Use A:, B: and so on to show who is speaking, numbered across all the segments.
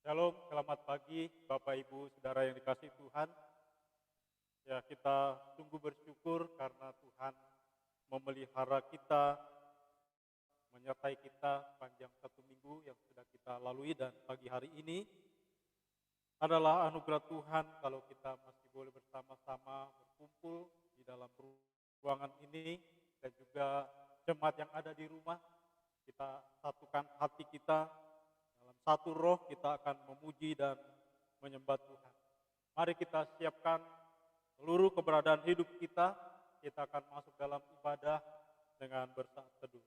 A: Shalom, selamat pagi Bapak Ibu Saudara yang dikasihi Tuhan. Ya, kita sungguh bersyukur karena Tuhan memelihara kita, menyertai kita sepanjang satu minggu yang sudah kita lalui, dan pagi hari ini adalah anugerah Tuhan kalau kita masih boleh bersama-sama berkumpul di dalam ruangan ini, dan juga jemaat yang ada di rumah. Kita satukan hati kita dalam satu roh, kita akan memuji dan menyembah Tuhan. Mari kita siapkan seluruh keberadaan hidup kita akan masuk dalam ibadah dengan bersaat teduh.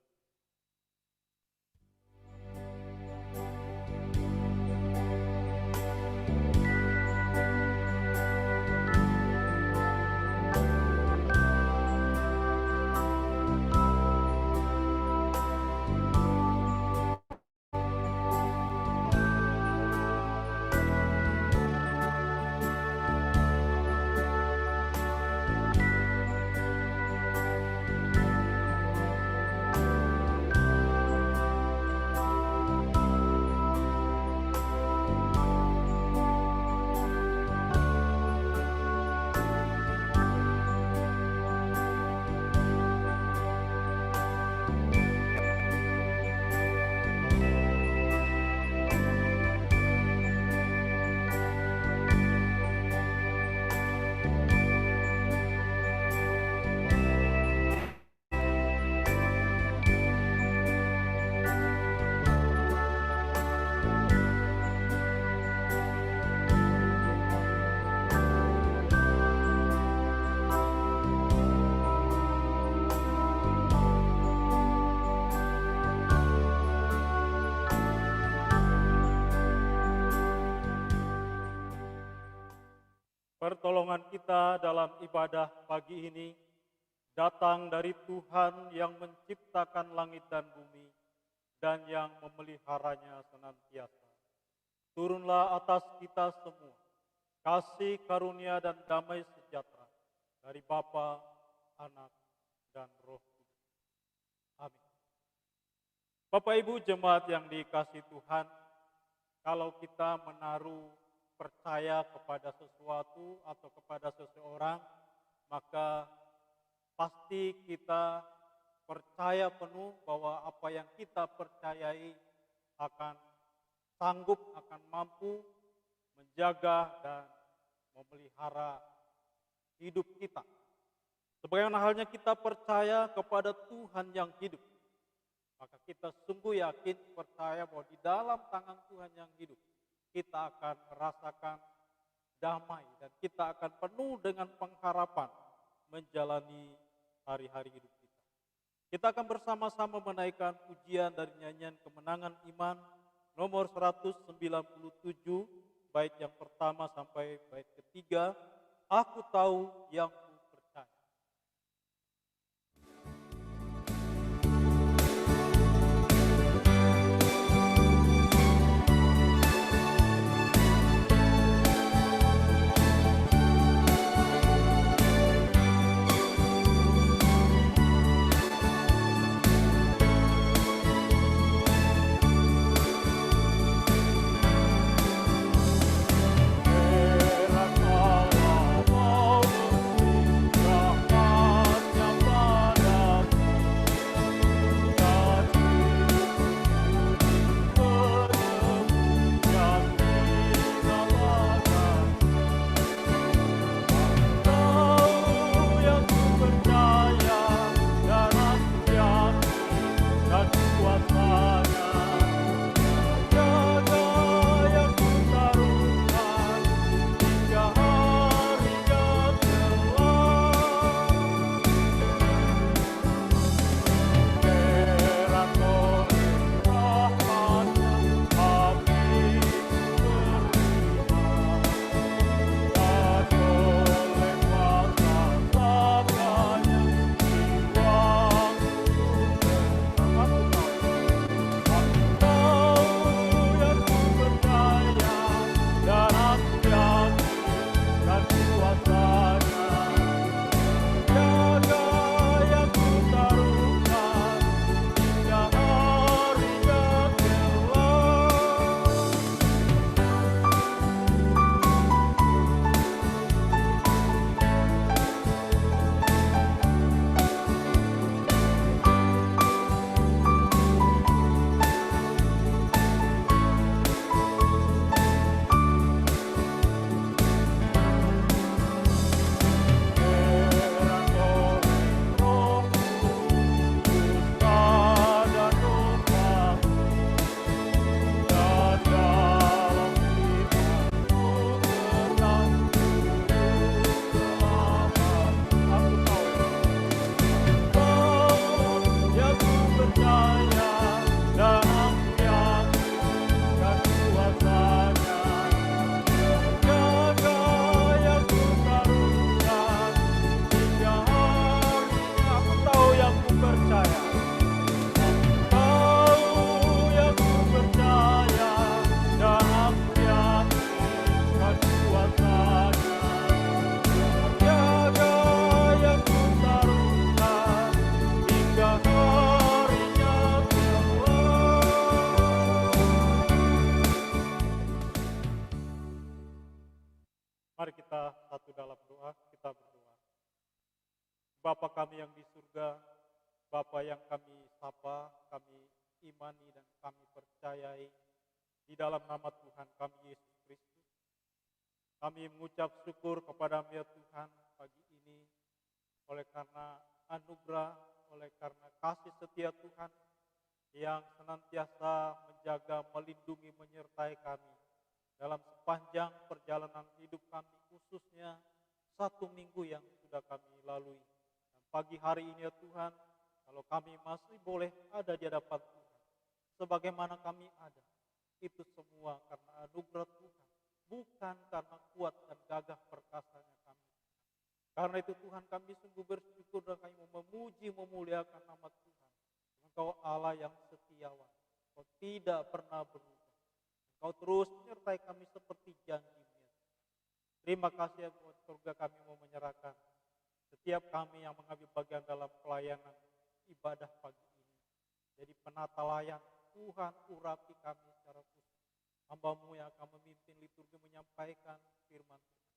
A: Pertolongan kita dalam ibadah pagi ini datang dari Tuhan yang menciptakan langit dan bumi dan yang memeliharanya senantiasa. Turunlah atas kita semua kasih karunia dan damai sejahtera dari Bapa, Anak, dan Roh Kudus. Amin. Bapak Ibu jemaat yang dikasihi Tuhan, kalau kita menaruh percaya kepada sesuatu atau kepada seseorang, maka pasti kita percaya penuh bahwa apa yang kita percayai akan sanggup, akan mampu menjaga dan memelihara hidup kita. Sebagaimana halnya kita percaya kepada Tuhan yang hidup, maka kita sungguh yakin percaya bahwa di dalam tangan Tuhan yang hidup kita akan merasakan damai dan kita akan penuh dengan pengharapan menjalani hari-hari hidup kita. Kita akan bersama-sama menaikkan pujian dari nyanyian Kemenangan Iman nomor 197, bait yang pertama sampai bait ketiga. Aku tahu yang ku percaya. Era Mari kita satu dalam doa, kita berdoa. Bapa kami yang di surga, Bapa yang kami sapa, kami imani dan kami percayai di dalam nama Tuhan kami Yesus Kristus. Kami mengucap syukur kepada-Mu ya Tuhan pagi ini oleh karena anugerah, oleh karena kasih setia Tuhan yang senantiasa menjaga, melindungi, menyertai kami dalam sepanjang perjalanan hidup kami, khususnya 1 minggu yang sudah kami lalui. Dan pagi hari ini ya Tuhan, kalau kami masih boleh ada di hadapan Tuhan, sebagaimana kami ada, itu semua karena anugerah Tuhan, bukan karena kuat dan gagah perkasanya kami. Karena itu Tuhan, kami sungguh bersyukur dan kami memuji, memuliakan nama Tuhan. Engkau Allah yang setiawan, Engkau tidak pernah berubah. Engkau terus menyertai kami seperti janji-Mu. Terima kasih ya buat surga, kami mau menyerahkan setiap kami yang mengambil bagian dalam pelayanan ibadah pagi ini. Jadi penata layan, Tuhan urapi kami secara khusus. Hamba-Mu yang akan memimpin liturgi, menyampaikan firman Tuhan.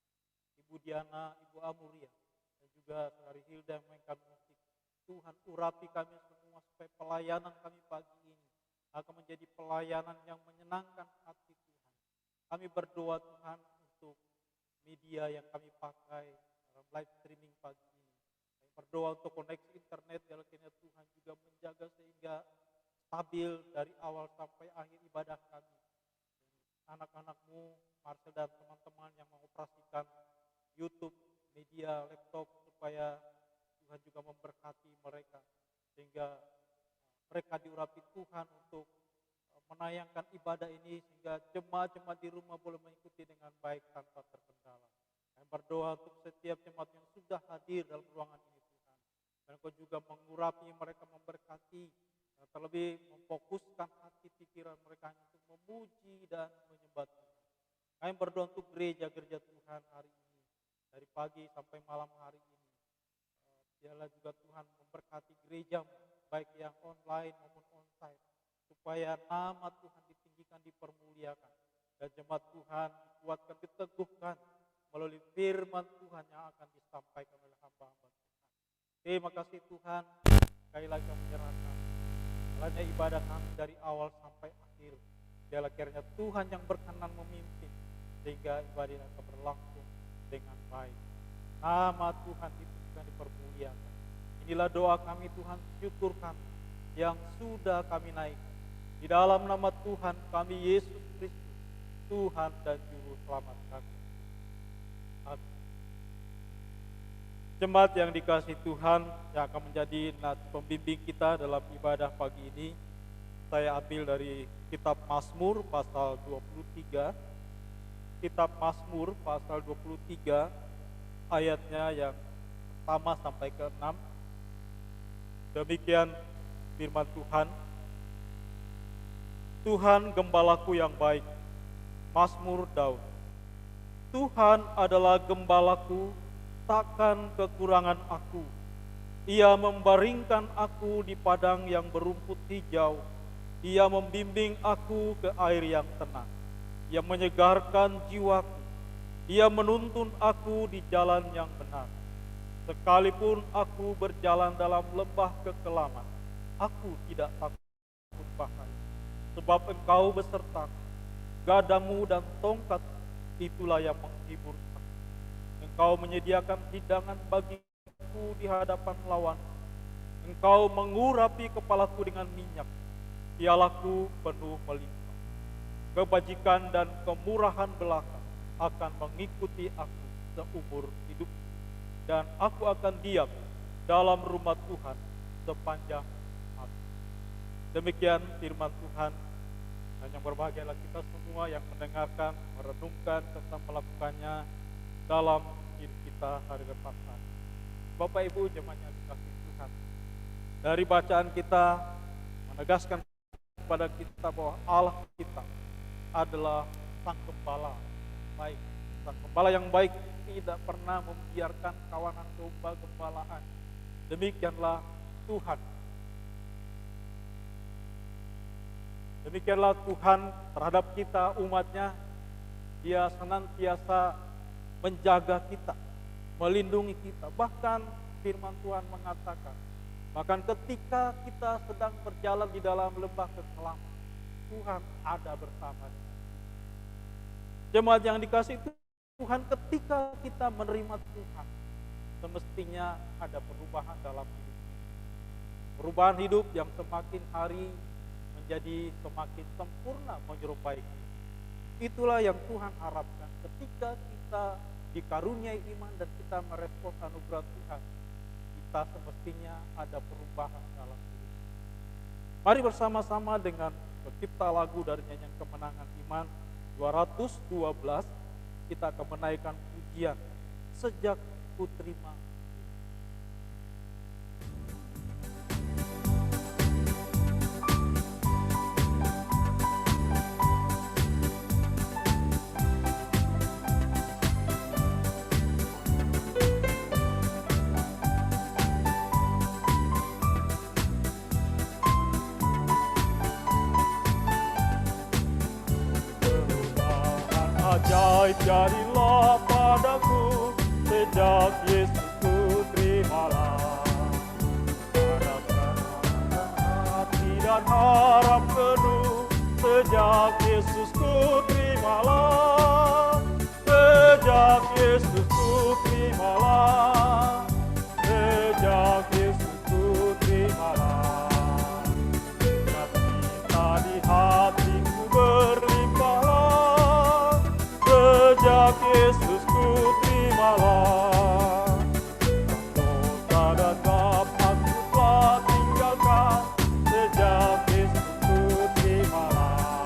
A: Ibu Diana, Ibu Amuria, dan juga Saudari Hilda yang memainkan musik. Tuhan urapi kami semua supaya pelayanan kami pagi ini akan menjadi pelayanan yang menyenangkan hati Tuhan. Kami berdoa Tuhan untuk media yang kami pakai dalam live streaming pagi ini. Kami berdoa untuk koneksi internet yang kiranya Tuhan juga menjaga sehingga stabil dari awal sampai akhir ibadah kami. Anak-anak-Mu, Marcel dan teman-teman yang mengoperasikan YouTube, media, laptop, supaya Tuhan juga memberkati mereka sehingga mereka diurapi Tuhan untuk menayangkan ibadah ini sehingga jemaat-jemaat di rumah boleh mengikuti dengan baik tanpa terkendala. Kami berdoa untuk setiap jemaat yang sudah hadir dalam ruangan ini Tuhan. Dan Engkau juga mengurapi mereka, memberkati, dan terlebih memfokuskan hati pikiran mereka untuk memuji dan menyembah Tuhan. Kami berdoa untuk gereja-gereja Tuhan hari ini, dari pagi sampai malam hari ini. Biarlah juga Tuhan memberkati gereja, baik yang online maupun onsite, supaya nama Tuhan ditinggikan, dipermuliakan, dan jemaat Tuhan dikuatkan, diteguhkan melalui firman Tuhan yang akan disampaikan oleh hamba-hamba Tuhan. Terima kasih Tuhan, sekali lagi kami menyerahkan jalannya ibadah kami dari awal sampai akhir. Biarlah kiranya Tuhan yang berkenan memimpin, sehingga ibadah ini akan berlangsung dengan baik. Nama Tuhan ditinggikan, dipermuliakan. Inilah doa kami Tuhan, syukur kami yang sudah kami naikkan. Di dalam nama Tuhan kami Yesus Kristus, Tuhan dan Juru Selamat kami. Amin. Jemaat yang dikasihi Tuhan, yang akan menjadi pembimbing kita dalam ibadah pagi ini, saya ambil dari kitab Mazmur pasal 23. Kitab Mazmur pasal 23 ayatnya yang pertama sampai ke-6. Demikian firman Tuhan. Tuhan gembalaku yang baik. Mazmur Daud. Tuhan adalah gembalaku, takkan kekurangan aku. Ia membaringkan aku di padang yang berumput hijau. Ia membimbing aku ke air yang tenang. Ia menyegarkan jiwaku. Ia menuntun aku di jalan yang benar. Sekalipun aku berjalan dalam lembah kekelaman, aku tidak takut bahaya. Sebab Engkau besertaku, gadamu dan tongkat itulah yang menghibur aku. Engkau menyediakan hidangan bagiku di hadapan lawan. Engkau mengurapi kepalaku dengan minyak, pialaku penuh melimpah. Kebajikan dan kemurahan belaka akan mengikuti aku seumur hidup, dan aku akan diam dalam rumah Tuhan sepanjang masa. Demikian firman Tuhan, dan yang berbahagialah kita semua yang mendengarkan, merenungkan, serta melakukannya dalam hidup kita hari depan. Bapak Ibu jemaat yang dikasihi Tuhan, dari bacaan kita menegaskan kepada kita bahwa Allah kita adalah Sang Gembala baik. Sang Gembala yang baik tidak pernah membiarkan kawanan domba gembalaan. Demikianlah Tuhan. Demikianlah Tuhan terhadap kita umatnya. Dia senantiasa menjaga kita, melindungi kita. Bahkan firman Tuhan mengatakan, bahkan ketika kita sedang berjalan di dalam lembah kekelaman, Tuhan ada bersama dengan kita. Jemaat yang dikasihi Tuhan, ketika kita menerima Tuhan, semestinya ada perubahan dalam hidup. Perubahan hidup yang semakin hari menjadi semakin sempurna menyerupai Kristus. Itulah yang Tuhan harapkan ketika kita dikaruniai iman dan kita merespons anugerah Tuhan. Kita semestinya ada perubahan dalam hidup. Mari bersama-sama dengan pencipta lagu dari nyanyian kemenangan iman 212, kita akan menaikkan pujian Sejak Ku Terima. Ajaib jadilah padaku sejak Yesus ku terimalah. Harapkan hati dan harap penuh sejak Yesus ku terimalah. Sejak Yesus ku terimalah. Sejak Yesus ku terimalah. Cinta di hatiku berlimpahlah. Sejak Yesus ku terimalah. Dosa dan bab aku telah tinggalkan. Sejak Yesus ku terimalah.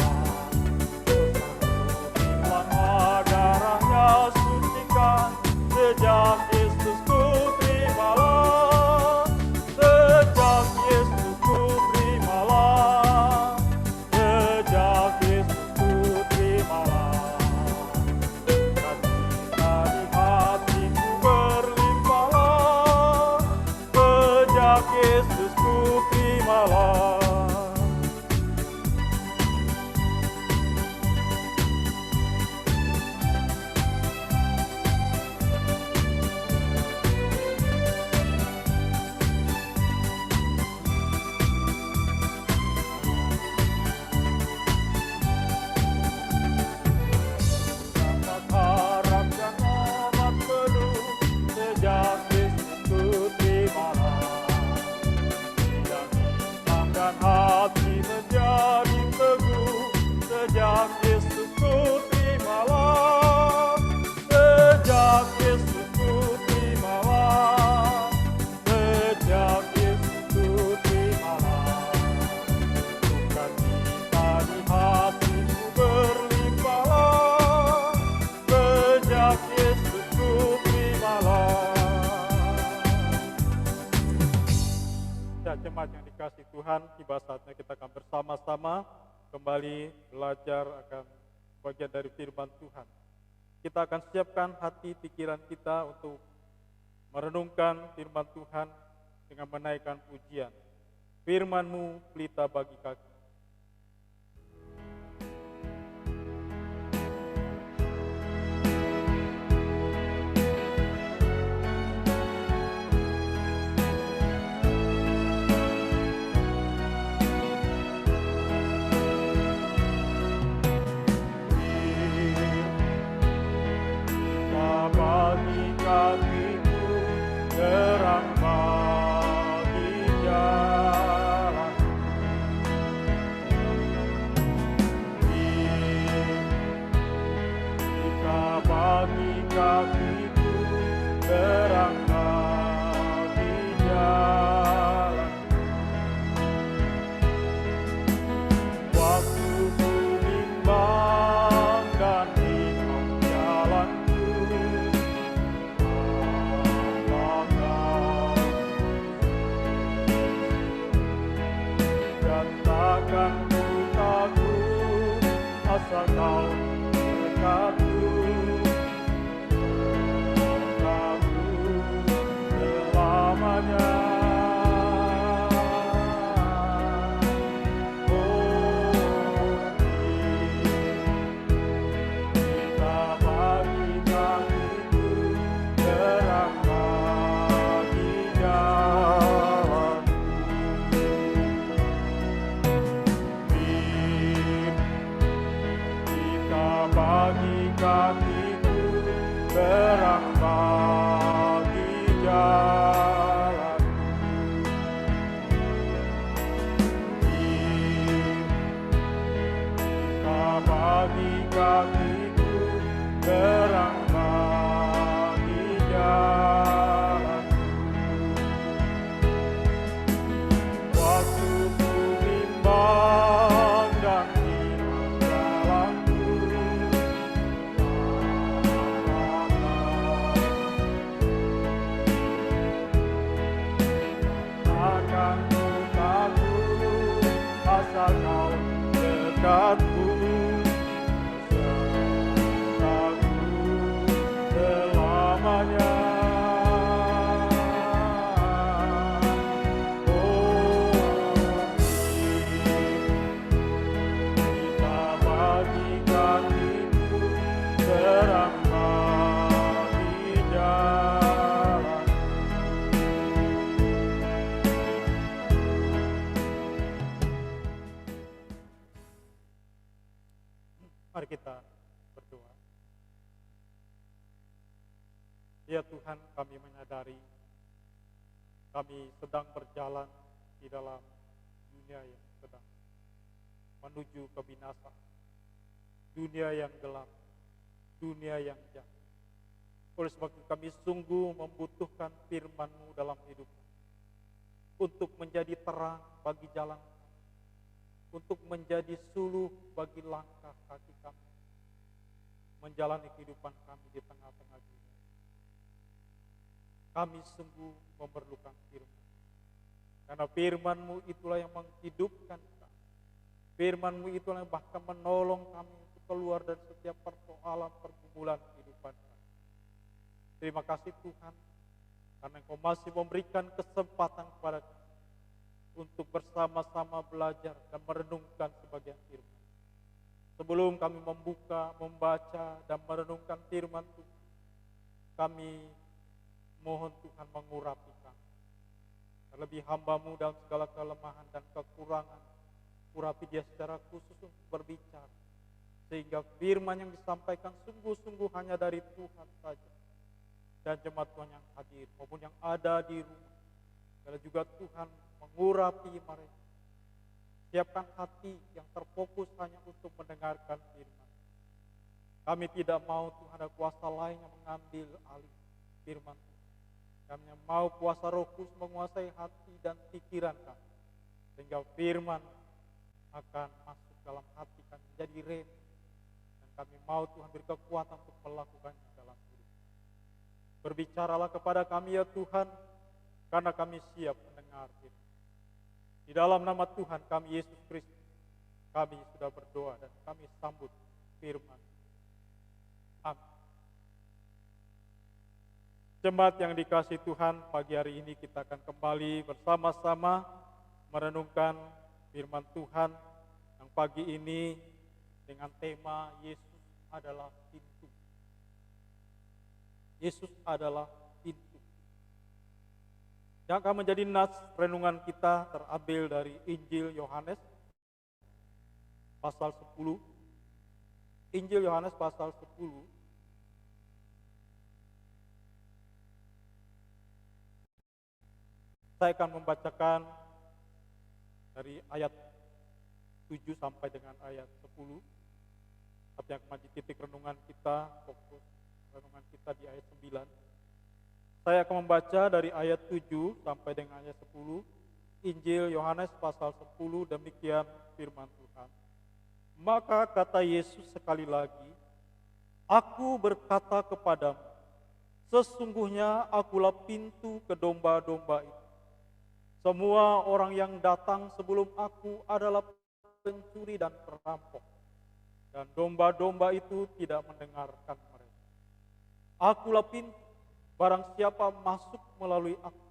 A: Dosaku hilanglah, darahnya sucikan. Sejak Yesus ku terimalah. Sejak Yesus ku terimalah. Sejak Yesus ku terimalah. Yesus ku terimalah. Dapat harap dan amat penuh sejak Yesus ku terimalah. Dan hati menjadi teguh sejak Yesus ku terimalah. Sejak Yesus ku terimalah. Sejak Yesus ku terimalah. Bukan cinta di hatiku berlimpahlah. Sejak Yesus ku terimalah. Jemaat yang dikasih Tuhan, tiba saatnya kita akan bersama-sama kembali belajar akan bagian dari firman Tuhan. Kita akan siapkan hati pikiran kita untuk merenungkan firman Tuhan dengan menaikkan pujian. Firman-Mu pelita bagi kaki. Bagi kakiku terang bagi jalan. Jika bagi kakiku terang bagi jalan. Waktu ku bimbang dan bingung jalanku. Dan takkan ku takut asal kau dekatku. Aku selamanya. Oh, kita bagi kakiku kakiku, terang bagi jalan. Kita bagi kakiku, terang bagi jalan. Waktu ku bimbang dan hilang jalanku, akan ku takut asal kau dekatku, sertaku selamanya. Kita bagi kakiku, terang bagi jalan. Mari kita berdoa. Ya Tuhan, kami menyadari kami sedang berjalan di dalam dunia yang sedang menuju kebinasaan, dunia yang gelap, dunia yang jahat. Oleh sebab itu kami sungguh membutuhkan firman-Mu dalam hidup kami, untuk menjadi terang bagi jalan kami, untuk menjadi suluh bagi langkah kaki kami, menjalani kehidupan kami di tengah-tengah dunia. Kami sungguh memerlukan firman, karena firman-Mu itulah yang menghidupkan kami. Firman-Mu itulah yang bahkan menolong kami untuk keluar dari setiap persoalan pergumulan kehidupan kami. Terima kasih Tuhan, karena Engkau masih memberikan kesempatan kepada kami untuk bersama-sama belajar dan merenungkan sebagian firman. Sebelum kami membaca dan merenungkan firman Tuhan, kami mohon Tuhan mengurapi kami. Terlebih hamba-Mu dalam segala kelemahan dan kekurangan, urapi dia secara khusus untuk berbicara, sehingga firman yang disampaikan sungguh-sungguh hanya dari Tuhan saja. Dan jemaat Tuhan yang hadir maupun yang ada di rumah, dan juga Tuhan mengurapi mereka. Siapkan hati yang terfokus hanya untuk mendengarkan firman. Kami tidak mau Tuhan ada kuasa lain yang mengambil alih firman Tuhan. Kami mau kuasa Roh Kudus menguasai hati dan pikiran kami, sehingga firman akan masuk dalam hati kami menjadi rema, dan kami mau Tuhan beri kekuatan untuk melakukannya dalam hidup. Berbicaralah kepada kami ya Tuhan, karena kami siap mendengar firman. Di dalam nama Tuhan kami Yesus Kristus, kami sudah berdoa dan kami sambut firman. Amin. Jemaat yang dikasihi Tuhan, pagi hari ini kita akan kembali bersama-sama merenungkan firman Tuhan yang pagi ini dengan tema Yesus adalah pintu. Yesus adalah pintu. Yang akan menjadi nas renungan kita terambil dari Injil Yohanes pasal 10. Injil Yohanes pasal 10. Saya akan membacakan dari ayat 7 sampai dengan ayat 10. Tapi yang menjadi titik renungan kita, fokus renungan kita di ayat 9. Saya akan membaca dari ayat 7 sampai dengan ayat 10. Injil Yohanes pasal 10, demikian firman Tuhan. Maka kata Yesus sekali lagi, Aku berkata kepadamu, sesungguhnya akulah pintu ke domba-domba itu. Semua orang yang datang sebelum aku adalah pencuri dan perampok, dan domba-domba itu tidak mendengarkan mereka. Akulah pintu, barang siapa masuk melalui aku,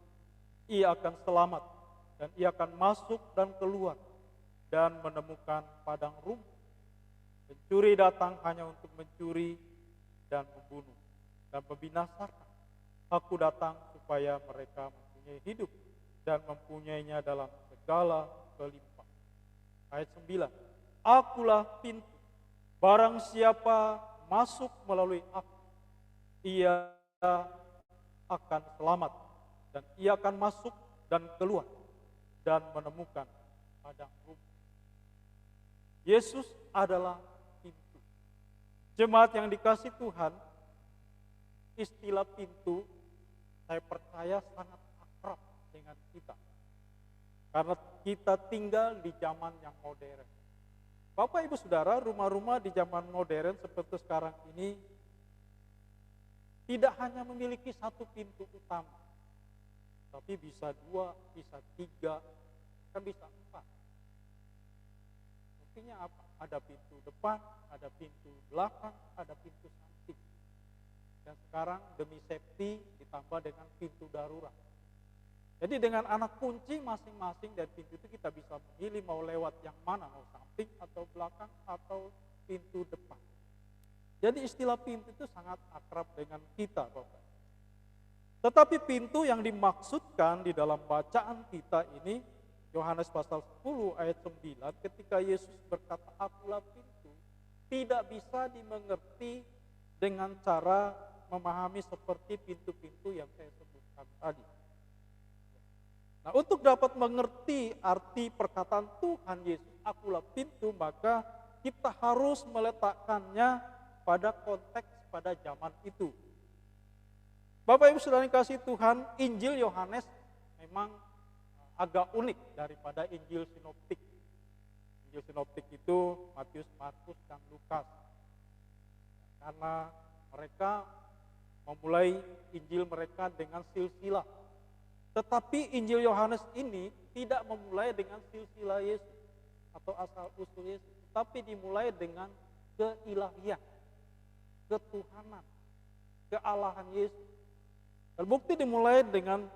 A: ia akan selamat, dan ia akan masuk dan keluar, dan menemukan padang rumput. Pencuri datang hanya untuk mencuri dan membunuh, dan membinasakan. Aku datang supaya mereka mempunyai hidup, dan mempunyainya dalam segala kelimpahan. Ayat 9. Akulah pintu. Barang siapa masuk melalui aku, ia akan selamat, dan ia akan masuk dan keluar dan menemukan padang rumput. Yesus adalah pintu. Jemaat yang dikasih Tuhan, istilah pintu saya percaya sangat akrab dengan kita. Karena kita tinggal di zaman yang modern. Bapak Ibu Saudara, rumah-rumah di zaman modern seperti sekarang ini tidak hanya memiliki satu pintu utama, tapi bisa 2, bisa 3, kan bisa 4. Artinya apa? Ada pintu depan, ada pintu belakang, ada pintu samping. Dan sekarang demi safety ditambah dengan pintu darurat. Jadi dengan anak kunci masing-masing dari pintu itu kita bisa memilih mau lewat yang mana, mau samping atau belakang atau pintu depan. Jadi istilah pintu itu sangat akrab dengan kita, Bapak. Tetapi pintu yang dimaksudkan di dalam bacaan kita ini, Yohanes pasal 10 ayat 9, ketika Yesus berkata, "Akulah pintu," tidak bisa dimengerti dengan cara memahami seperti pintu-pintu yang saya sebutkan tadi. Nah, untuk dapat mengerti arti perkataan Tuhan Yesus, "Akulah pintu," maka kita harus meletakkannya pada konteks pada zaman itu. Bapak Ibu Saudara yang kasih Tuhan, Injil Yohanes memang agak unik daripada Injil Sinoptik. Injil Sinoptik itu Matius, Markus, dan Lukas. Karena mereka memulai Injil mereka dengan silsilah. Tetapi Injil Yohanes ini tidak memulai dengan silsilah Yesus atau asal usul Yesus, tapi dimulai dengan keilahian, ketuhanan, kealahan Yesus. Terbukti dimulai dengan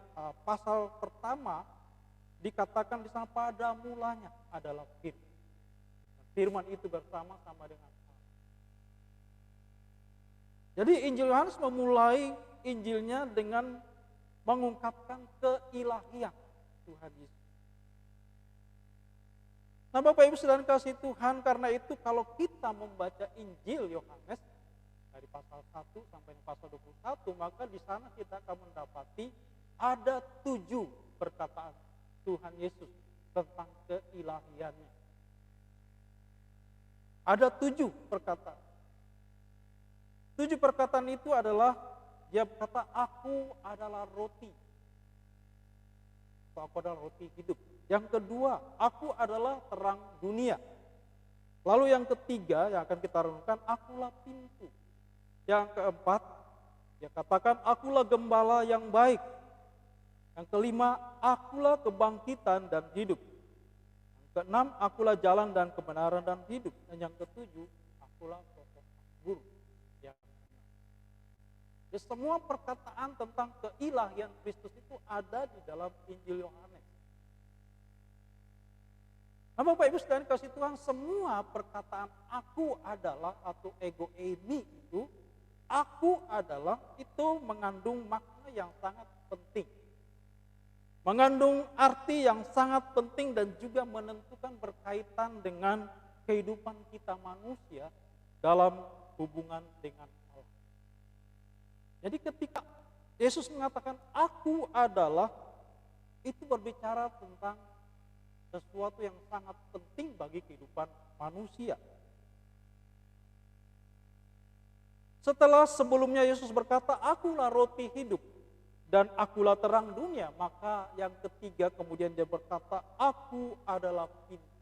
A: pasal pertama dikatakan di sana, "Pada mulanya adalah Firman." Firman itu bersama-sama dengan Allah. Jadi Injil Yohanes memulai Injilnya dengan mengungkapkan keilahian Tuhan Yesus. Nah, Bapak Ibu Saudara kasih Tuhan, karena itu kalau kita membaca Injil Yohanes dari pasal 1 sampai pasal 21, maka di sana kita akan mendapati ada 7 perkataan Tuhan Yesus tentang keilahiannya. Ada 7 perkataan. 7 perkataan itu adalah, dia berkata, "Aku adalah roti." Aku adalah roti hidup. Yang kedua, "Aku adalah terang dunia." Lalu yang ketiga yang akan kita renungkan, "Akulah pintu." Yang keempat, dia katakan, "Akulah gembala yang baik." Yang kelima, "Akulah kebangkitan dan hidup." Yang keenam, "Akulah jalan dan kebenaran dan hidup." Dan yang ketujuh, "Akulah pokok anggur." Ya, semua perkataan tentang keilahian Kristus itu ada di dalam Injil Yohanes. Nah, Bapak Ibu sekalian kasih Tuhan, semua perkataan "aku adalah" atau ego eimi itu, "aku adalah" itu mengandung makna yang sangat penting. Mengandung arti yang sangat penting dan juga menentukan berkaitan dengan kehidupan kita manusia dalam hubungan dengan Allah. Jadi ketika Yesus mengatakan "aku adalah", itu berbicara tentang sesuatu yang sangat penting bagi kehidupan manusia. Setelah sebelumnya Yesus berkata "akulah roti hidup" dan "akulah terang dunia", maka yang ketiga kemudian dia berkata "aku adalah pintu".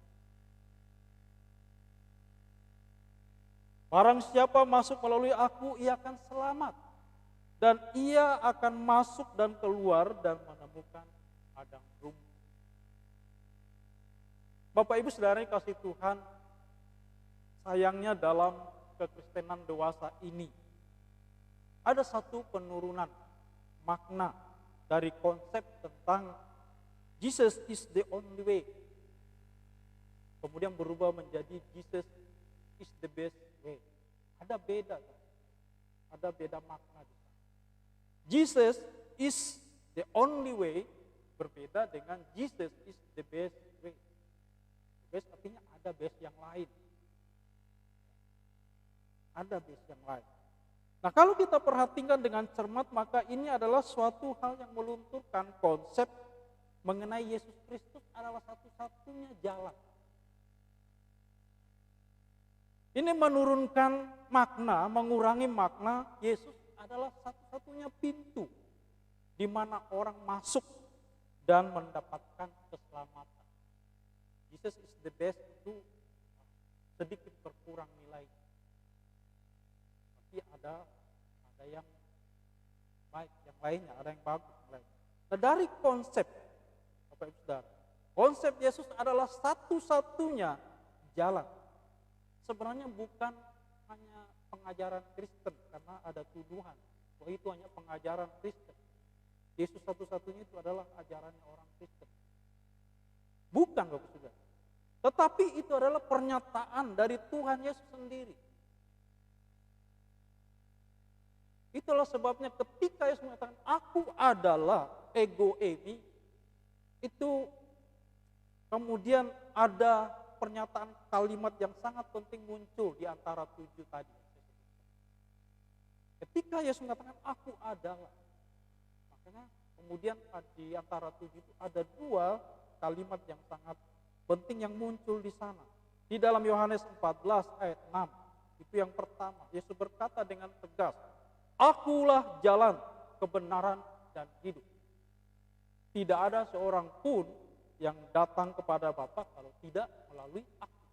A: Barang siapa masuk melalui aku, ia akan selamat. Dan ia akan masuk dan keluar dan menemukan padang rumput. Bapak Ibu Saudara yang kasih Tuhan, sayangnya dalam kekristenan dewasa ini ada satu penurunan makna dari konsep tentang Jesus is the only way, kemudian berubah menjadi Jesus is the best way. Ada beda makna. Jesus is the only way berbeda dengan Jesus is the best way. Best artinya ada best yang lain. ada base yang lain. Nah, kalau kita perhatikan dengan cermat, maka ini adalah suatu hal yang melunturkan konsep mengenai Yesus Kristus adalah satu-satunya jalan. Ini menurunkan makna, mengurangi makna Yesus adalah satu-satunya pintu di mana orang masuk dan mendapatkan keselamatan. Jesus is the best itu sedikit berkurang nilai. Tapi ada yang baik, yang lainnya, ada yang bagus, yang lainnya. Nah, dari konsep, Bapak Ibu Saudara, konsep Yesus adalah satu-satunya jalan. Sebenarnya bukan hanya pengajaran Kristen, karena ada tuduhan bahwa itu hanya pengajaran Kristen. Yesus satu-satunya itu adalah ajarannya orang Kristen. Bukan, Bapak Saudara. Tetapi itu adalah pernyataan dari Tuhan Yesus sendiri. Itulah sebabnya ketika Yesus mengatakan, aku adalah ego eimi, itu kemudian ada pernyataan kalimat yang sangat penting muncul di antara 7 tadi. Ketika Yesus mengatakan aku adalah, makanya kemudian di antara 7 itu ada 2 kalimat yang sangat penting yang muncul di sana. Di dalam Yohanes 14 ayat 6, itu yang pertama, Yesus berkata dengan tegas, akulah jalan, kebenaran, dan hidup. Tidak ada seorang pun yang datang kepada Bapa kalau tidak melalui aku.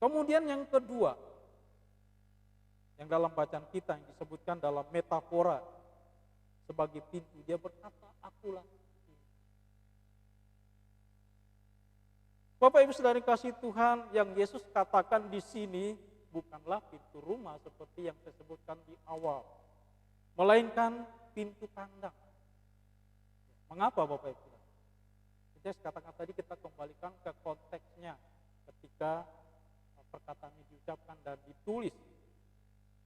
A: Kemudian yang kedua, yang dalam bacaan kita yang disebutkan dalam metafora sebagai pintu, dia berkata, akulah pintu. Bapak Ibu Saudara kasih Tuhan, yang Yesus katakan di sini bukanlah pintu rumah seperti yang saya sebutkan di awal, melainkan pintu kandang. Mengapa Bapak Ibu? Saya katakan tadi, kita kembalikan ke konteksnya ketika perkataan ini diucapkan dan ditulis.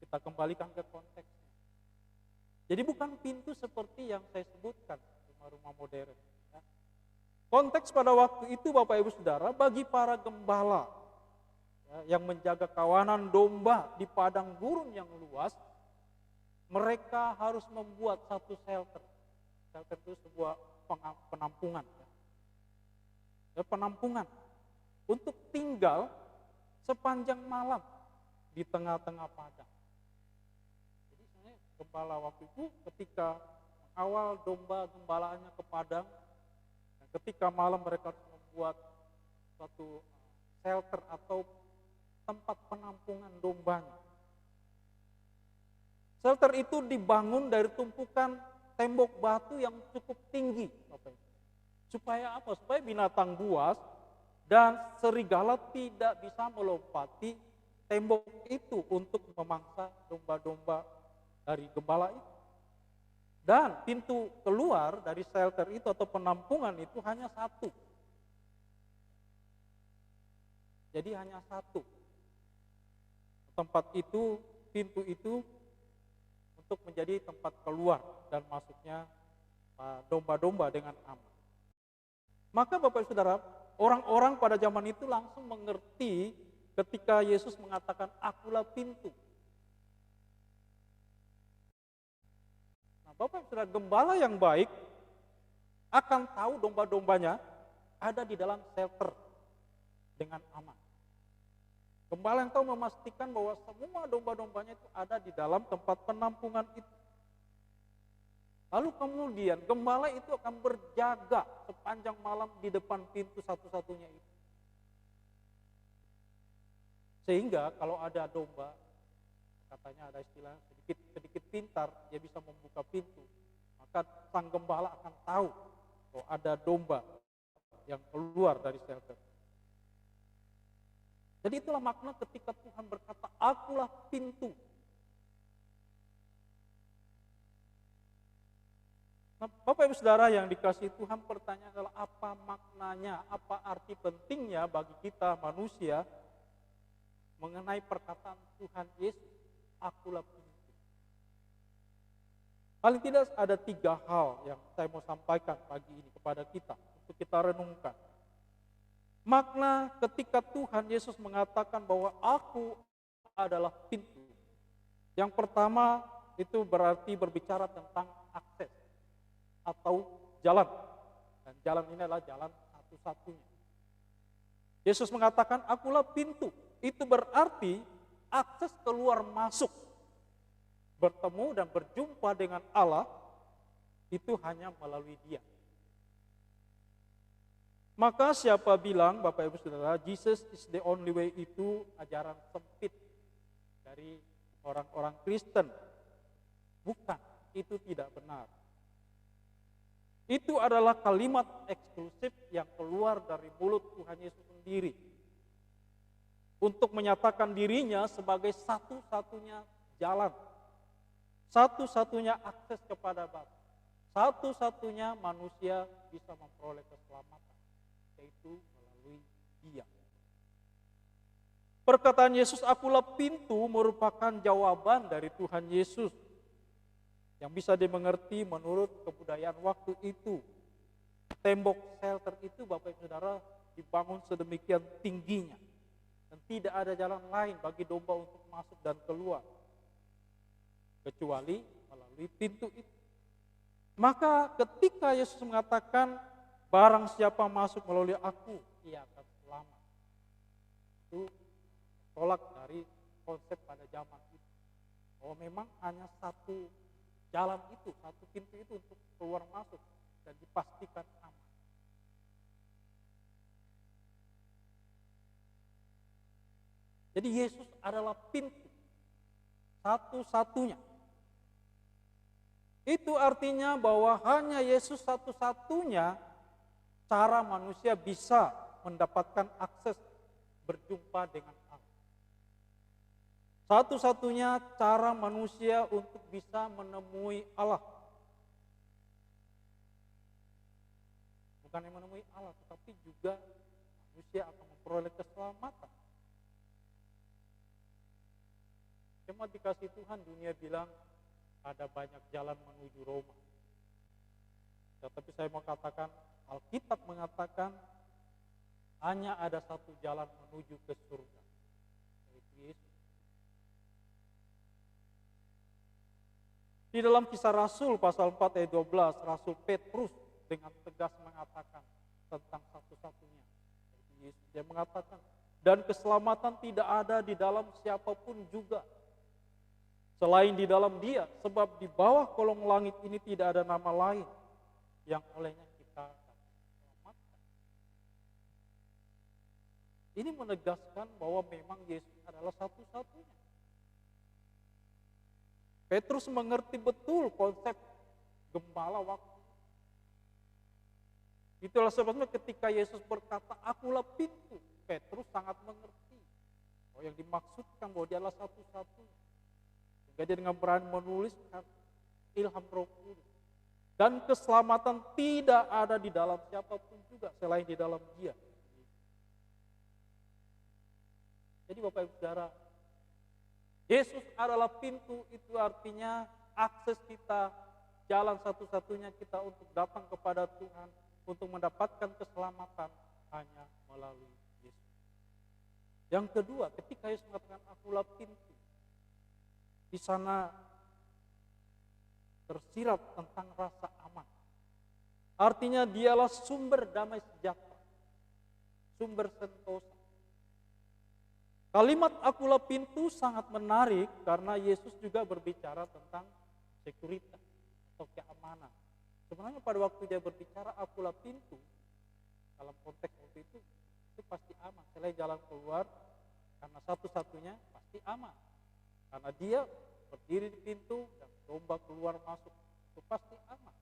A: Kita kembalikan ke konteksnya. Jadi bukan pintu seperti yang saya sebutkan rumah-rumah modern. Ya. Konteks pada waktu itu Bapak Ibu Saudara, bagi para gembala ya, yang menjaga kawanan domba di padang gurun yang luas, mereka harus membuat satu shelter. Shelter itu sebuah penampungan. Ya, penampungan untuk tinggal sepanjang malam di tengah-tengah padang. Jadi sebenarnya gembala waktu itu ketika mengawal domba gembalaannya ke padang, dan ketika malam mereka harus membuat suatu shelter atau tempat penampungan dombanya. Shelter itu dibangun dari tumpukan tembok batu yang cukup tinggi, Bapak Ibu. Supaya apa? Supaya binatang buas dan serigala tidak bisa melompati tembok itu untuk memangsa domba-domba dari gembala itu. Dan pintu keluar dari shelter itu atau penampungan itu hanya satu. Jadi hanya satu. Tempat itu, pintu itu untuk menjadi tempat keluar dan masuknya domba-domba dengan aman. Maka Bapak Saudara, orang-orang pada zaman itu langsung mengerti ketika Yesus mengatakan, akulah pintu. Nah, Bapak Saudara, gembala yang baik akan tahu domba-dombanya ada di dalam shelter dengan aman. Gembala yang tahu memastikan bahwa semua domba-dombanya itu ada di dalam tempat penampungan itu. Lalu kemudian gembala itu akan berjaga sepanjang malam di depan pintu satu-satunya itu. Sehingga kalau ada domba, katanya ada istilah sedikit pintar, dia bisa membuka pintu. Maka sang gembala akan tahu bahwa ada domba yang keluar dari shelter. Jadi itulah makna ketika Tuhan berkata, akulah pintu. Nah, Bapak Ibu Saudara yang dikasihi Tuhan, pertanyaan adalah apa maknanya, apa arti pentingnya bagi kita manusia mengenai perkataan Tuhan Yesus, akulah pintu. Paling tidak ada 3 hal yang saya mau sampaikan pagi ini kepada kita, untuk kita renungkan. makna ketika Tuhan Yesus mengatakan bahwa aku adalah pintu. Yang pertama itu berarti berbicara tentang akses atau jalan. Dan jalan ini adalah jalan satu-satunya. Yesus mengatakan, akulah pintu. Itu berarti akses keluar masuk, bertemu dan berjumpa dengan Allah, itu hanya melalui Dia. Maka siapa bilang, Bapak Ibu Saudara, Jesus is the only way, itu ajaran sempit dari orang-orang Kristen. Bukan, itu tidak benar. Itu adalah kalimat eksklusif yang keluar dari mulut Tuhan Yesus sendiri untuk menyatakan dirinya sebagai satu-satunya jalan, satu-satunya akses kepada Bapa, satu-satunya manusia bisa memperoleh keselamatan, yaitu melalui Dia. Perkataan Yesus, akulah pintu, merupakan jawaban dari Tuhan Yesus yang bisa dimengerti menurut kebudayaan waktu itu. Tembok shelter itu, Bapak Ibu Saudara, dibangun sedemikian tingginya dan tidak ada jalan lain bagi domba untuk masuk dan keluar kecuali melalui pintu itu. Maka ketika Yesus mengatakan, barang siapa masuk melalui aku, ia akan selamat, itu tolak dari konsep pada zaman itu, bahwa memang hanya satu jalan itu, satu pintu itu untuk keluar masuk dan dipastikan aman. Jadi Yesus adalah pintu satu-satunya. Itu artinya bahwa hanya Yesus satu-satunya cara manusia bisa mendapatkan akses berjumpa dengan Allah. Satu-satunya cara manusia untuk bisa menemui Allah. Bukan yang menemui Allah, tetapi juga manusia akan memperoleh keselamatan. Cuma dikasih Tuhan, dunia bilang ada banyak jalan menuju Roma. Tetapi saya mau katakan, Alkitab mengatakan hanya ada satu jalan menuju ke surga, yaitu Yesus. Di dalam Kisah Rasul pasal 4 ayat 12, Rasul Petrus dengan tegas mengatakan tentang satu-satunya, yaitu Yesus. Dia mengatakan, dan keselamatan tidak ada di dalam siapapun juga selain di dalam Dia, sebab di bawah kolong langit ini tidak ada nama lain yang olehnya kita dapat selamatkan. Ini menegaskan bahwa memang Yesus adalah satu-satunya. Petrus mengerti betul konsep gembala waktu. Itulah sebabnya ketika Yesus berkata, akulah pintu, Petrus sangat mengerti bahwa yang dimaksudkan bahwa Dia adalah satu-satunya. Sehingga dia dengan berani menuliskan ilham Roh Kudus. Dan keselamatan tidak ada di dalam siapapun juga selain di dalam Dia. Jadi Bapak Ibu Saudara, Yesus adalah pintu, itu artinya akses kita, jalan satu-satunya kita untuk datang kepada Tuhan, untuk mendapatkan keselamatan hanya melalui Yesus. Yang kedua, ketika Yesus mengatakan akulah pintu, di sana tersirat tentang rasa aman. Artinya Dialah sumber damai sejahtera, sumber sentosa. Kalimat akulah pintu sangat menarik karena Yesus juga berbicara tentang sekuritas atau keamanan. Sebenarnya pada waktu Dia berbicara akulah pintu, dalam konteks waktu itu pasti aman. Selain jalan keluar, karena satu-satunya pasti aman. Karena Dia berdiri di pintu dan domba keluar masuk, itu pasti aman.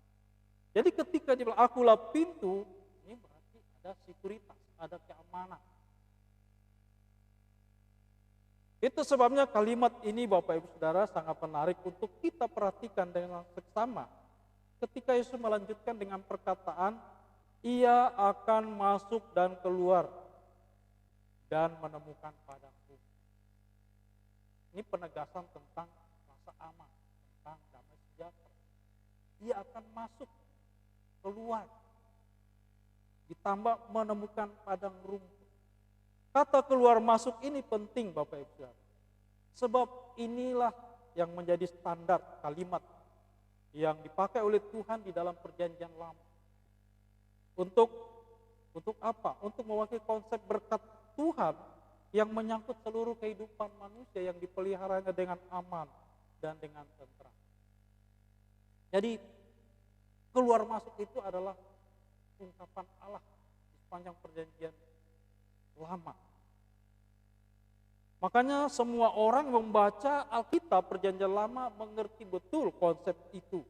A: Jadi ketika dia bilang akulah pintu, ini berarti ada sekuritas, ada keamanan. Itu sebabnya kalimat ini Bapak Ibu Saudara sangat menarik untuk kita perhatikan dengan seksama. Ketika Yesus melanjutkan dengan perkataan, ia akan masuk dan keluar dan menemukan padang rumput. Ini penegasan tentang rasa aman, tentang damai sejahtera. Ia akan masuk, keluar, ditambah menemukan padang rumput. Kata keluar masuk ini penting Bapak Ibu Saudara. Sebab inilah yang menjadi standar kalimat yang dipakai oleh Tuhan di dalam perjanjian lama. Untuk apa? Untuk mewakili konsep berkat Tuhan yang menyangkut seluruh kehidupan manusia yang dipeliharanya dengan aman dan dengan tentram. Jadi keluar masuk itu adalah ungkapan Allah di sepanjang perjanjian lama. Makanya semua orang membaca Alkitab perjanjian lama mengerti betul konsep itu.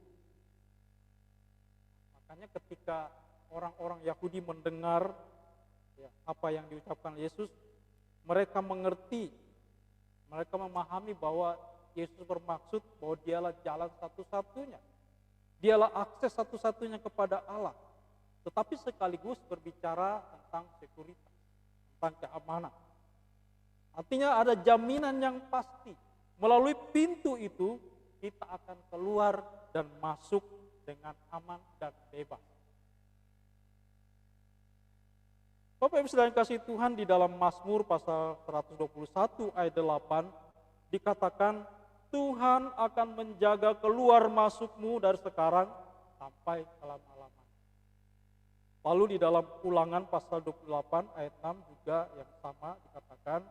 A: Makanya ketika orang-orang Yahudi mendengar apa yang diucapkan Yesus, mereka mengerti, mereka memahami bahwa Yesus bermaksud bahwa dialah jalan satu-satunya, dialah akses satu-satunya kepada Allah. Tetapi sekaligus berbicara tentang sekuritas, tentang keamanan. Artinya ada jaminan yang pasti. Melalui pintu itu kita akan keluar dan masuk dengan aman dan bebas. Bapak Ibu Saudara yang kasih Tuhan, di dalam Mazmur pasal 121 ayat 8 dikatakan Tuhan akan menjaga keluar masukmu dari sekarang sampai selama-lamanya. Lalu di dalam Ulangan pasal 28 ayat 6 juga yang sama dikatakan,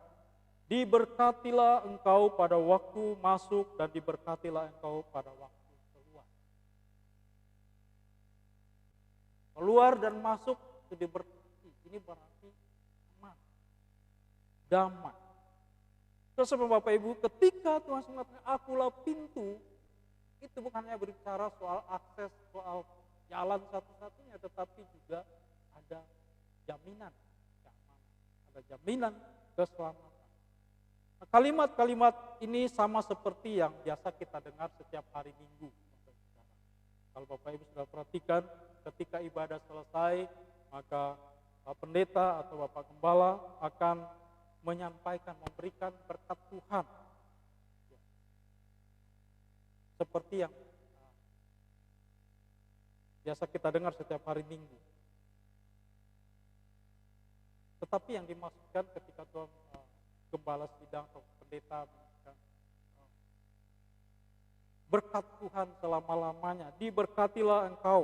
A: diberkatilah engkau pada waktu masuk dan diberkatilah engkau pada waktu keluar. Keluar dan masuk itu diberkati. Ini berarti aman, damai. Terus Bapak Ibu, ketika Tuhan mengatakan akulah pintu, itu bukan hanya berbicara soal akses, soal jalan satu-satunya, tetapi juga ada jaminan keamanan, ada jaminan keselamatan. Nah, kalimat-kalimat ini sama seperti yang biasa kita dengar setiap hari Minggu. Kalau Bapak Ibu sudah perhatikan, ketika ibadah selesai, maka Bapak Pendeta atau Bapak Gembala akan menyampaikan, memberikan berkat Tuhan. Seperti yang biasa kita dengar setiap hari Minggu. Tetapi yang dimaksudkan ketika Tuhan Gembala sidang atau Pendeta memberikan berkat Tuhan selama-lamanya, diberkatilah engkau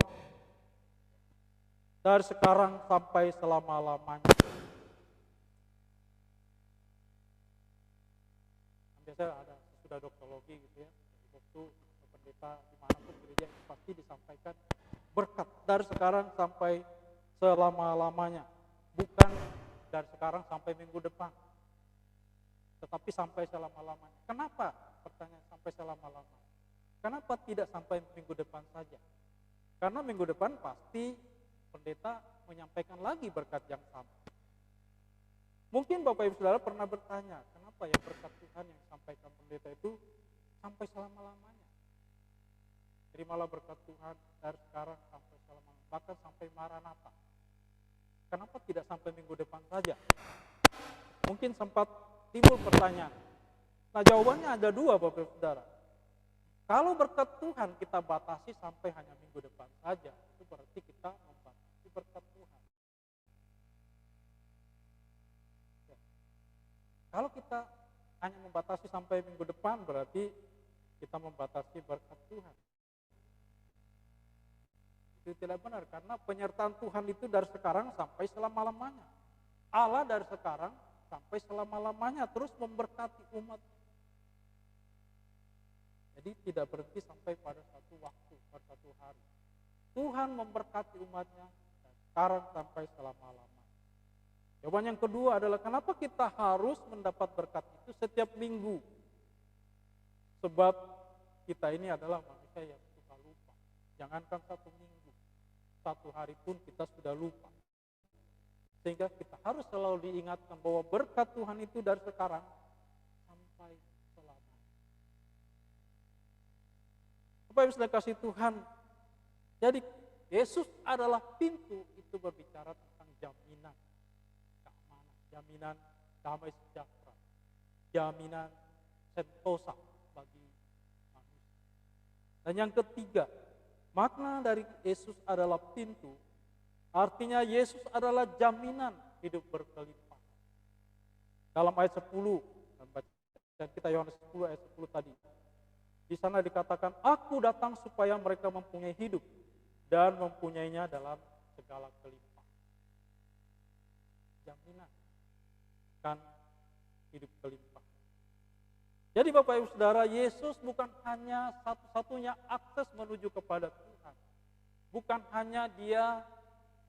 A: dari sekarang sampai selama-lamanya. Biasanya ada sudah doktologi gitu ya, waktu pendeta dimanapun gereja pasti disampaikan berkat dari sekarang sampai selama-lamanya, bukan dari sekarang sampai minggu depan, tetapi sampai selama-lamanya. Kenapa? Pertanyaan sampai selama-lamanya. Kenapa tidak sampai minggu depan saja? Karena minggu depan pasti pendeta menyampaikan lagi berkat yang sama. Mungkin Bapak Ibu Saudara pernah bertanya, kenapa ya berkat Tuhan yang disampaikan pendeta itu sampai selama-lamanya? Terimalah berkat Tuhan dari sekarang sampai selama-lamanya, bahkan sampai Maranatha. Kenapa tidak sampai minggu depan saja? Mungkin sempat timbul pertanyaan. Nah, jawabannya ada dua Bapak Ibu Saudara. Kalau berkat Tuhan kita batasi sampai hanya minggu depan saja, itu berarti kita membatasi berkat Tuhan. Ya. Kalau kita hanya membatasi sampai minggu depan, berarti kita membatasi berkat Tuhan. Itu tidak benar, karena penyertaan Tuhan itu dari sekarang sampai selama-lamanya. Allah dari sekarang sampai selama-lamanya terus memberkati umat. Jadi tidak berhenti sampai pada satu waktu, pada satu hari. Tuhan memberkati umatnya dari sekarang sampai selama-lamanya. Jawaban yang kedua adalah kenapa kita harus mendapat berkat itu setiap minggu? Sebab kita ini adalah manusia yang suka lupa. Jangankan satu minggu, satu hari pun kita sudah lupa. Sehingga kita harus selalu diingatkan bahwa berkat Tuhan itu dari sekarang sampai selamanya. Bapak Ibu sudah kasih Tuhan. Jadi Yesus adalah pintu, itu berbicara tentang jaminan keamanan, jaminan damai sejahtera, jaminan sentosa bagi manusia. Dan yang ketiga, makna dari Yesus adalah pintu, artinya Yesus adalah jaminan hidup berkelimpahan. Dalam ayat 10, dan kita Yohanes 10 ayat 10 tadi. Di sana dikatakan, aku datang supaya mereka mempunyai hidup dan mempunyainya dalam segala kelimpahan. Jaminan kan hidup kelimpahan. Jadi Bapak Ibu Saudara, Yesus bukan hanya satu-satunya akses menuju kepada Tuhan. Bukan hanya dia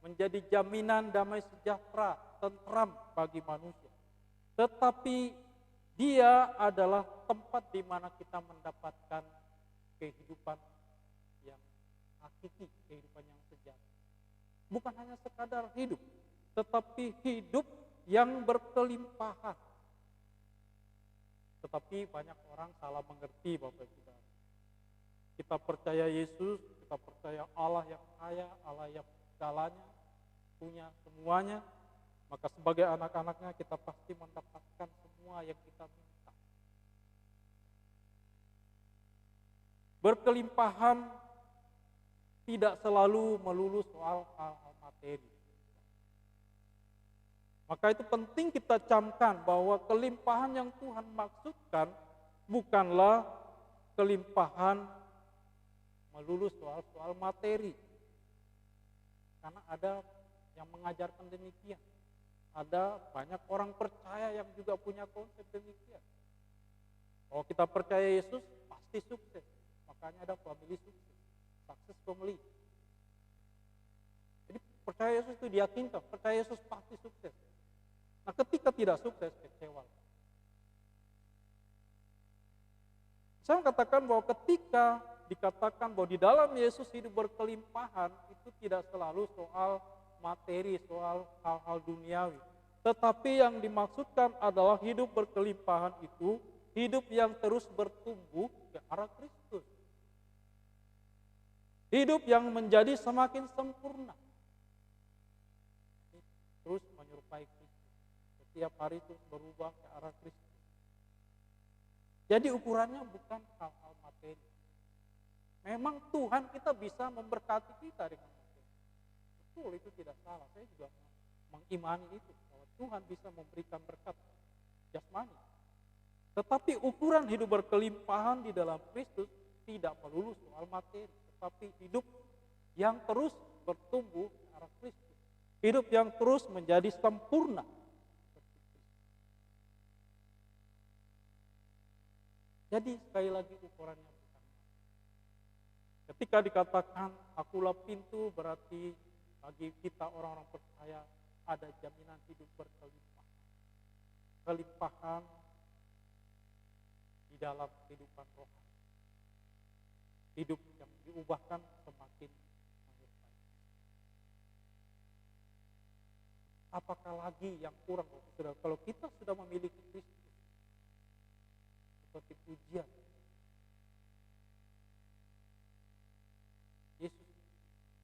A: menjadi jaminan damai sejahtera, tentram bagi manusia. Tetapi dia adalah tempat di mana kita mendapatkan kehidupan yang hakiki, kehidupan yang sejati. Bukan hanya sekadar hidup, tetapi hidup yang berkelimpahan. Tetapi banyak orang salah mengerti Bapak Ibu Saudara. Kita percaya Yesus, kita percaya Allah yang kaya, Allah yang segalanya, punya semuanya. Maka sebagai anak-anaknya kita pasti mendapatkan semua yang kita minta. Berkelimpahan tidak selalu melulu soal hal-hal materi. Maka itu penting kita camkan bahwa kelimpahan yang Tuhan maksudkan bukanlah kelimpahan melulu soal materi. Karena ada yang mengajarkan demikian. Ada banyak orang percaya yang juga punya konsep demikian. Kalau kita percaya Yesus, pasti sukses. Makanya ada family sukses, sukses family. Jadi percaya Yesus itu diyakinkan, percaya Yesus pasti sukses. Nah ketika tidak sukses, kecewa. Saya katakan bahwa ketika dikatakan bahwa di dalam Yesus hidup berkelimpahan, itu tidak selalu soal materi, soal hal-hal duniawi. Tetapi yang dimaksudkan adalah hidup berkelimpahan itu hidup yang terus bertumbuh ke arah Kristus. Hidup yang menjadi semakin sempurna. Terus menyerupai Kristus. Setiap hari terus berubah ke arah Kristus. Jadi ukurannya bukan hal-hal materi. Memang Tuhan kita bisa memberkati kita dengan betul, itu tidak salah. Saya juga mengimani itu, bahwa Tuhan bisa memberikan berkat jasmani. Tetapi ukuran hidup berkelimpahan di dalam Kristus tidak melulu soal materi, tetapi hidup yang terus bertumbuh ke arah Kristus. Hidup yang terus menjadi sempurna. Jadi sekali lagi ukurannya bukan. Ketika dikatakan akulah pintu, berarti bagi kita orang-orang percaya ada jaminan hidup berkelimpahan. Kelimpahan di dalam kehidupan rohani. Hidup yang diubahkan semakin menyerupai. Apakah lagi yang kurang? Kalau kita sudah memiliki Kristus seperti pujian, Yesus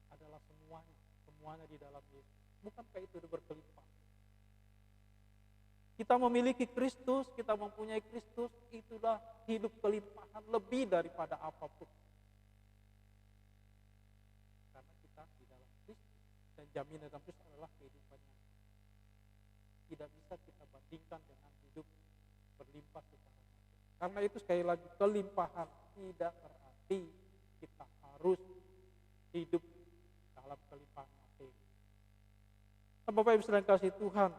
A: adalah semuanya di dalam Yesus. Bukankah itu berkelimpahan? Kita memiliki Kristus, kita mempunyai Kristus, itulah hidup kelimpahan lebih daripada apapun. Karena kita di dalam Kristus, dan jaminan dalam Kristus adalah kehidupan yang tidak bisa kita bandingkan dengan hidup berlimpah secara materi. Karena itu sekali lagi kelimpahan tidak berarti kita harus hidup dalam kelimpahan materi. Bapak Ibu sedang kasih Tuhan,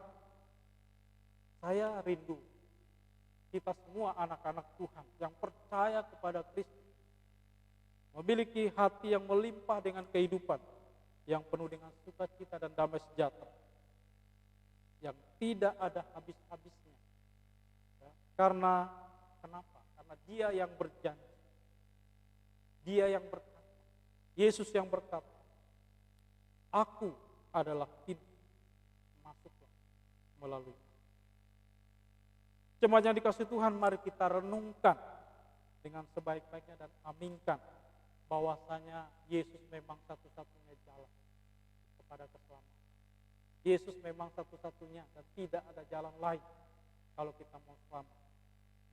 A: saya rindu kita semua anak-anak Tuhan yang percaya kepada Kristus memiliki hati yang melimpah dengan kehidupan yang penuh dengan sukacita dan damai sejahtera yang tidak ada habis-habisnya. Ya, karena kenapa? Karena Dia yang berjanji, Dia yang berkata, Yesus yang berkata, aku adalah pintu, masuklah melalui. Jemaat yang dikasihi Tuhan, mari kita renungkan dengan sebaik-baiknya dan aminkan bahwasanya Yesus memang satu-satunya jalan kepada keselamatan. Yesus memang satu-satunya dan tidak ada jalan lain kalau kita mau selamat.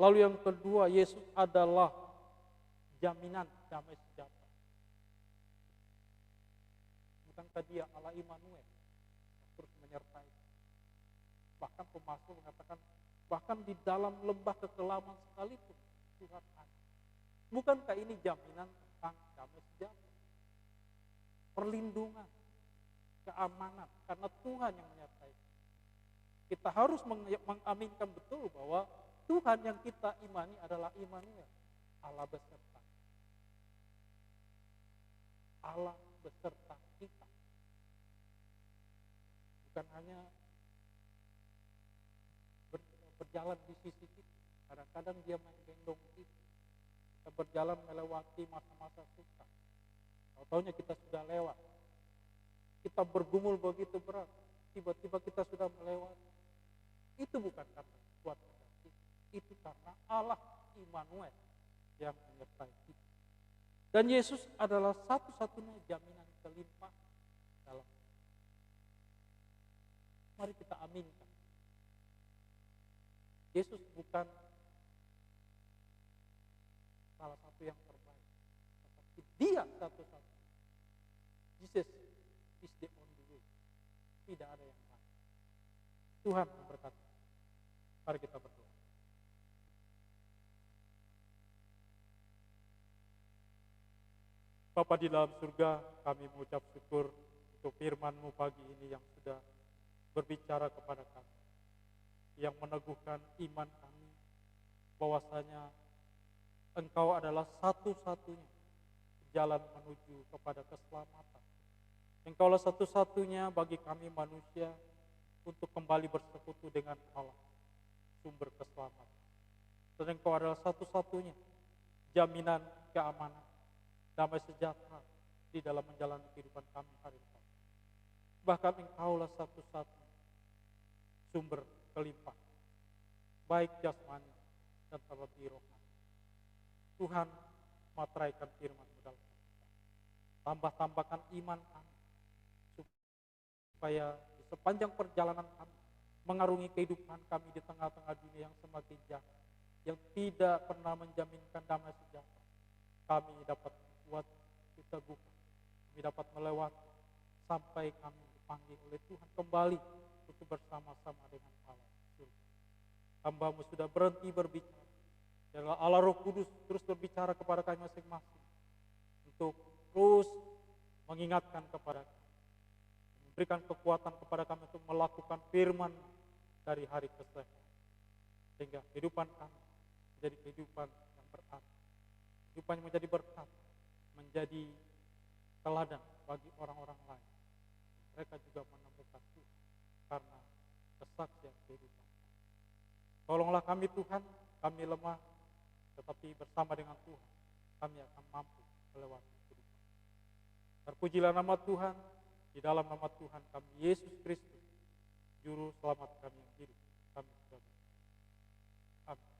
A: Lalu yang kedua, Yesus adalah jaminan damai sejahtera. Bukankah Dia Allah Immanuel terus menyertai? Bahkan pemazmur mengatakan Bahkan di dalam lembah kekelaman sekalipun Tuhan ada. Bukankah ini jaminan tentang damai sejahtera, perlindungan, keamanan, karena Tuhan yang menyertai. Kita harus mengaminkan betul bahwa Tuhan yang kita imani adalah Immanuel, Allah beserta. Allah beserta kita. Bukan hanya berjalan di sisi kita. Kadang-kadang dia main gendong kita. Kita berjalan melewati masa-masa susah. Tahu-taunya kita sudah lewat. Kita bergumul begitu berat. Tiba-tiba kita sudah melewati. Itu bukan karena kuatnya kita. Itu karena Allah Immanuel yang menyertai kita. Dan Yesus adalah satu-satunya jaminan kelimpahan dalam. Mari kita aminkan. Yesus bukan salah satu yang terbaik, tetapi Dia satu-satunya. Jesus is the only way. Tidak ada yang lain. Tuhan memberkati. Mari kita berdoa. Bapa di dalam surga, kami mengucap syukur untuk firman-Mu pagi ini yang sudah berbicara kepada kami, yang meneguhkan iman kami, bahwasanya Engkau adalah satu-satunya jalan menuju kepada keselamatan. Engkaulah satu-satunya bagi kami manusia untuk kembali bersekutu dengan Allah, sumber keselamatan. Dan Engkau adalah satu-satunya jaminan keamanan, damai sejahtera di dalam menjalani kehidupan kami hari ini. Bahkan Engkaulah satu-satunya sumber kelimpahan, baik jasmani dan terlebih rohani. Tuhan, materaikan firman-Mu dalam kita. Tambah-tambahkan iman kami, supaya di sepanjang perjalanan kami, mengarungi kehidupan kami di tengah-tengah dunia yang semakin jahat, yang tidak pernah menjaminkan damai sejahtera, kami dapat kuat diteguhkan, kami dapat melewati sampai kami dipanggil oleh Tuhan kembali untuk bersama-sama dengan Allah surga. Hamba-Mu sudah berhenti berbicara, dan Allah Roh Kudus terus berbicara kepada kami masing-masing untuk terus mengingatkan kepada kami, memberikan kekuatan kepada kami untuk melakukan firman dari hari ke hari, sehingga kehidupan kami menjadi kehidupan yang berarti, kehidupan yang menjadi berkat, menjadi teladan bagi orang-orang lain. Mereka juga menemukan Tuhan karena kesaksian kehidupan. Tolonglah kami Tuhan, kami lemah, tetapi bersama dengan Tuhan kami akan mampu melewati kehidupan. Terpujilah nama Tuhan, di dalam nama Tuhan kami Yesus Kristus, Juru Selamat kami yang hidup, kami sudah berdoa. Amin.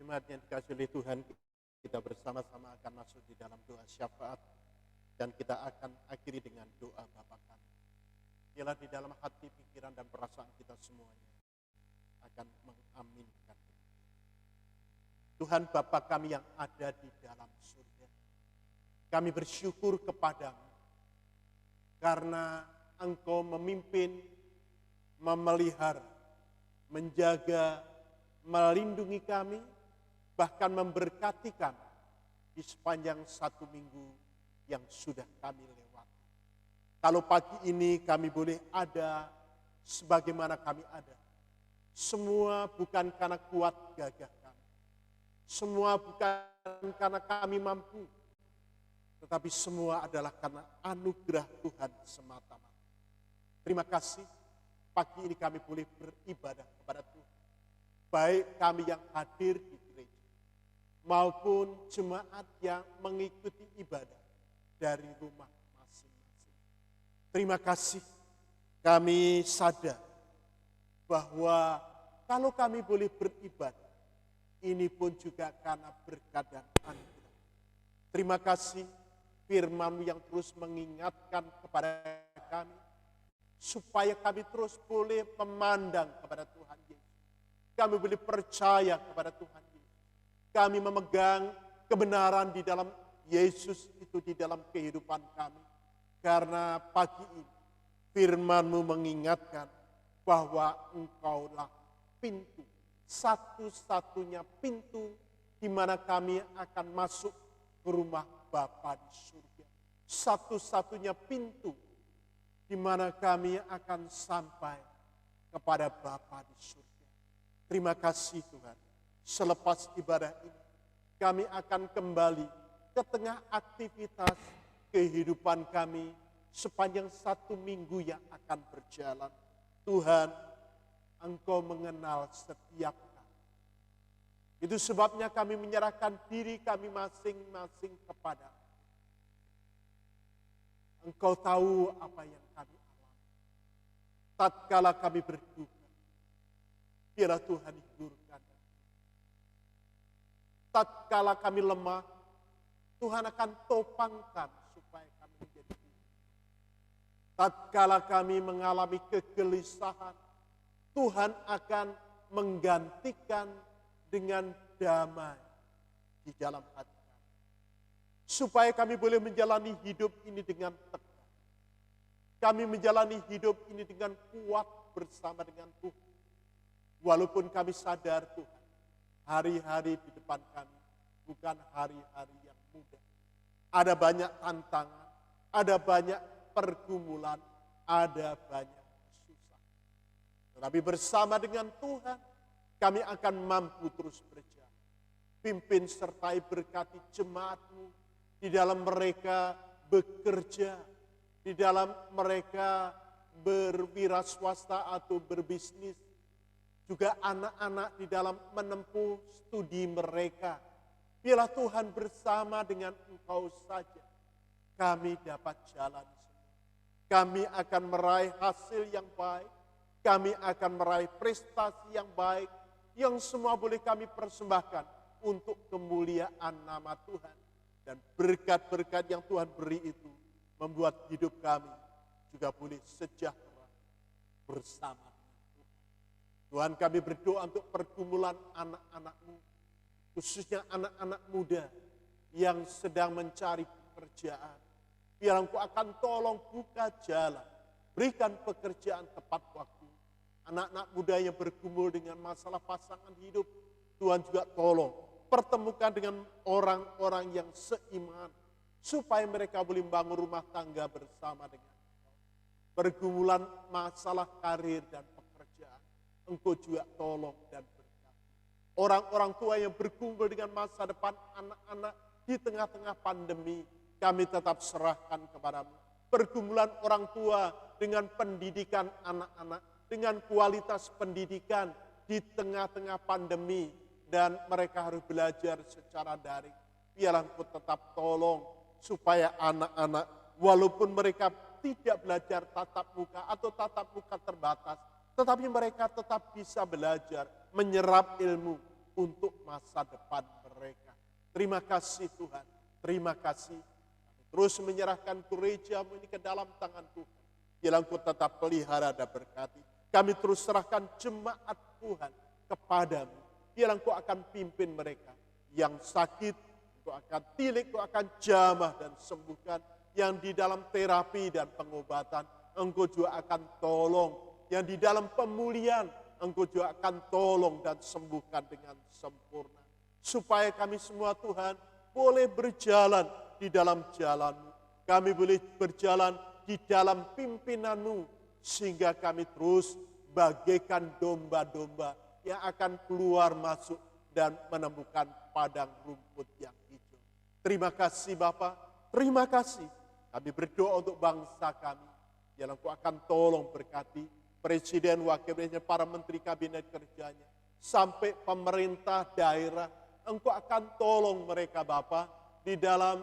B: Jemaat yang dikasihi oleh Tuhan, kita bersama-sama akan masuk di dalam doa syafaat, dan kita akan akhiri dengan doa Bapa kami. Biarlah di dalam hati, pikiran, dan perasaan kita semuanya akan mengaminkan. Tuhan Bapa kami yang ada di dalam surga, kami bersyukur kepadamu karena Engkau memimpin, memelihara, menjaga, melindungi kami, bahkan memberkati kami di sepanjang satu minggu yang sudah kami lewati. Kalau pagi ini kami boleh ada sebagaimana kami ada, semua bukan karena kuat gagah kami, semua bukan karena kami mampu, tetapi semua adalah karena anugerah Tuhan semata-mata. Terima kasih, pagi ini kami boleh beribadah kepada Tuhan, baik kami yang hadir di gereja maupun jemaat yang mengikuti ibadah dari rumah masing-masing. Terima kasih, kami sadar bahwa kalau kami boleh beribadah, ini pun juga karena berkat dan anugerah. Terima kasih, firman-Mu yang terus mengingatkan kepada kami, supaya kami terus boleh memandang kepada Tuhan Yesus. Kami boleh percaya kepada Tuhan Yesus. Kami memegang kebenaran di dalam Yesus itu di dalam kehidupan kami. Karena pagi ini firman-Mu mengingatkan bahwa Engkaulah pintu, satu-satunya pintu di mana kami akan masuk ke rumah Bapa di surga. Satu-satunya pintu di mana kami akan sampai kepada Bapa di surga. Terima kasih Tuhan. Selepas ibadah ini, kami akan kembali ke tengah aktivitas kehidupan kami sepanjang 1 minggu yang akan berjalan. Tuhan, Engkau mengenal setiap kami. Itu sebabnya kami menyerahkan diri kami masing-masing kepada Engkau tahu apa yang kami alami. Tatkala kami berduka, biarlah Tuhan hiburkan. Tatkala kami lemah, Tuhan akan topangkan supaya kami menjadi kuat. Tatkala kami mengalami kegelisahan, Tuhan akan menggantikan dengan damai di dalam hati kami. Supaya kami boleh menjalani hidup ini dengan tegar. Kami menjalani hidup ini dengan kuat bersama dengan Tuhan. Walaupun kami sadar Tuhan, hari-hari di depan kami bukan hari-hari yang mudah. Ada banyak tantangan, ada banyak pergumulan, ada banyak kesusahan. Tetapi bersama dengan Tuhan, kami akan mampu terus berjalan. Pimpin sertai berkati jemaat-Mu, di dalam mereka bekerja, di dalam mereka berwirausaha atau berbisnis, juga anak-anak di dalam menempuh studi mereka. Biarlah Tuhan bersama dengan Engkau saja kami dapat jalan semua. Kami akan meraih hasil yang baik, kami akan meraih prestasi yang baik, yang semua boleh kami persembahkan untuk kemuliaan nama Tuhan. Dan berkat-berkat yang Tuhan beri itu membuat hidup kami juga boleh sejahtera bersama Tuhan. Tuhan, kami berdoa untuk pergumulan anak-anak-Mu, khususnya anak-anak muda yang sedang mencari pekerjaan. Biar Engkau akan tolong buka jalan, berikan pekerjaan tepat waktu. Anak-anak muda yang bergumul dengan masalah pasangan hidup, Tuhan juga tolong pertemukan dengan orang-orang yang seiman, supaya mereka boleh membangun rumah tangga bersama dengan Engkau. Pergumulan masalah karir dan pekerjaan, Engkau juga tolong dan berkati. Orang-orang tua yang berkumpul dengan masa depan anak-anak di tengah-tengah pandemi, kami tetap serahkan kepadamu. Pergumulan orang tua dengan pendidikan anak-anak, dengan kualitas pendidikan di tengah-tengah pandemi, dan mereka harus belajar secara daring. Biarlah Engkau tetap tolong supaya anak-anak, walaupun mereka tidak belajar tatap muka atau tatap muka terbatas, tetapi mereka tetap bisa belajar, menyerap ilmu untuk masa depan mereka. Terima kasih Tuhan, terima kasih. Kami terus menyerahkan gereja-Mu ini ke dalam tangan Tuhan. Biarlah Engkau tetap pelihara dan berkati. Kami terus serahkan jemaat Tuhan kepadamu. Biarlah Engkau akan pimpin mereka. Yang sakit, Engkau akan tilik, Engkau akan jamah dan sembuhkan. Yang di dalam terapi dan pengobatan, Engkau juga akan tolong. Yang di dalam pemulihan, Engkau juga akan tolong dan sembuhkan dengan sempurna. Supaya kami semua Tuhan boleh berjalan di dalam jalan-Mu. Kami boleh berjalan di dalam pimpinan-Mu. Sehingga kami terus bagaikan domba-domba yang akan keluar masuk dan menemukan padang rumput yang hijau. Terima kasih Bapa, terima kasih. Kami berdoa untuk bangsa kami. Yang Engkau akan tolong berkati Presiden, Wakil Presiden, para Menteri Kabinet Kerjanya. Sampai pemerintah daerah, Engkau akan tolong mereka Bapa di dalam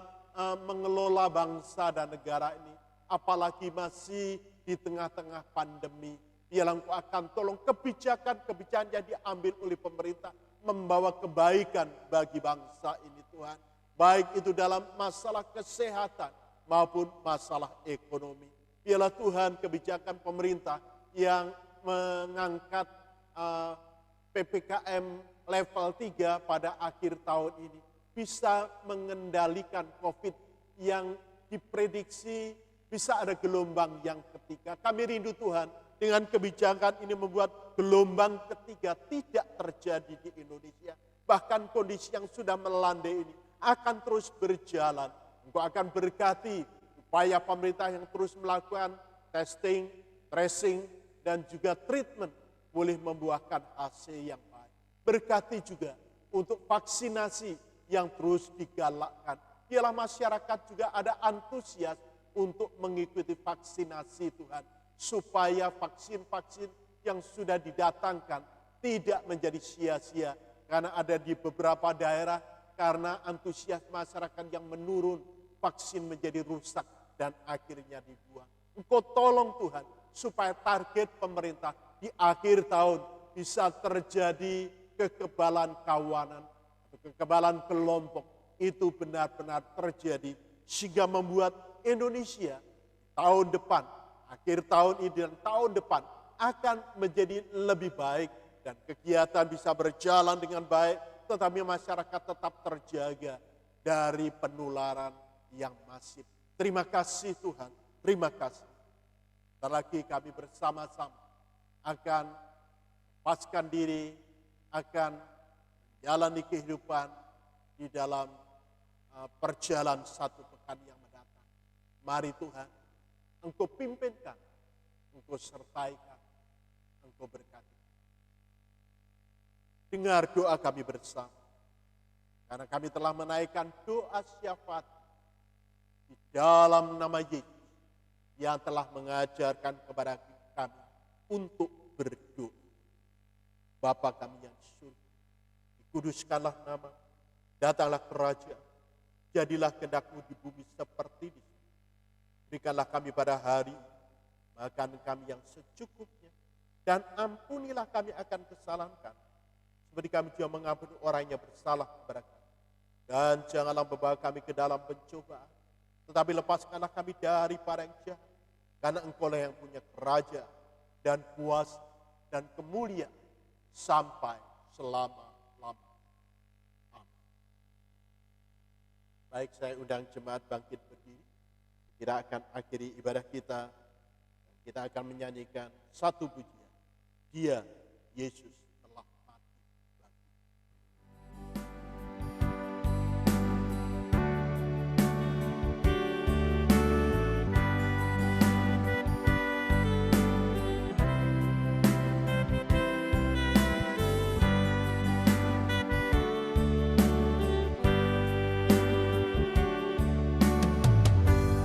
B: mengelola bangsa dan negara ini. Apalagi masih di tengah-tengah pandemi. Biarlah Engkau akan tolong kebijakan-kebijakan yang diambil oleh pemerintah membawa kebaikan bagi bangsa ini Tuhan. baik itu dalam masalah kesehatan maupun masalah ekonomi. Biarlah Tuhan kebijakan pemerintah yang mengangkat PPKM level 3 pada akhir tahun ini bisa mengendalikan COVID yang diprediksi bisa ada gelombang yang ketiga. Kami rindu Tuhan dengan kebijakan ini membuat gelombang ketiga tidak terjadi di Indonesia. Bahkan kondisi yang sudah melandai ini akan terus berjalan. Engkau akan berkati upaya pemerintah yang terus melakukan testing, tracing, dan juga treatment boleh membuahkan hasil yang baik. Berkati juga untuk vaksinasi yang terus digalakkan. Biarlah masyarakat juga ada antusias untuk mengikuti vaksinasi Tuhan. Supaya vaksin-vaksin yang sudah didatangkan tidak menjadi sia-sia. Karena ada di beberapa daerah, karena antusias masyarakat yang menurun, vaksin menjadi rusak dan akhirnya dibuang. Engkau tolong Tuhan, supaya target pemerintah di akhir tahun bisa terjadi kekebalan kawanan, atau kekebalan kelompok. Itu benar-benar terjadi, sehingga membuat Indonesia tahun depan, akhir tahun ini dan tahun depan akan menjadi lebih baik. Dan kegiatan bisa berjalan dengan baik, tetapi masyarakat tetap terjaga dari penularan yang masif. Terima kasih Tuhan, terima kasih. Sebentar lagi kami bersama-sama akan lepaskan diri, akan menjalani kehidupan di dalam perjalanan satu pekan yang mendatang. Mari Tuhan, Engkau pimpinkan, Engkau sertaikan, Engkau berkati. Dengar doa kami bersama. Karena kami telah menaikkan doa syafaat di dalam nama Yesus yang telah mengajarkan kepada kami untuk berdoa. Bapa kami yang di surga, dikuduskanlah nama, datanglah kerajaan, jadilah kehendak-Mu di bumi seperti di surga. Berikanlah kami pada hari makan kami yang secukupnya, dan ampunilah kami akan kesalahan kami, seperti kami juga mengampuni orang yang bersalah kepada kami. Dan janganlah membawa kami ke dalam pencobaan, tetapi lepaskanlah kami daripada yang jahat. Karena Engkaulah yang punya kerajaan dan kuasa dan kemuliaan sampai selama-lamanya. Amin. Baik, saya undang jemaat bangkit berdiri. Kita akan akhiri ibadah kita. Kita akan menyanyikan satu pujian. Dia, Yesus, telah mati bagi.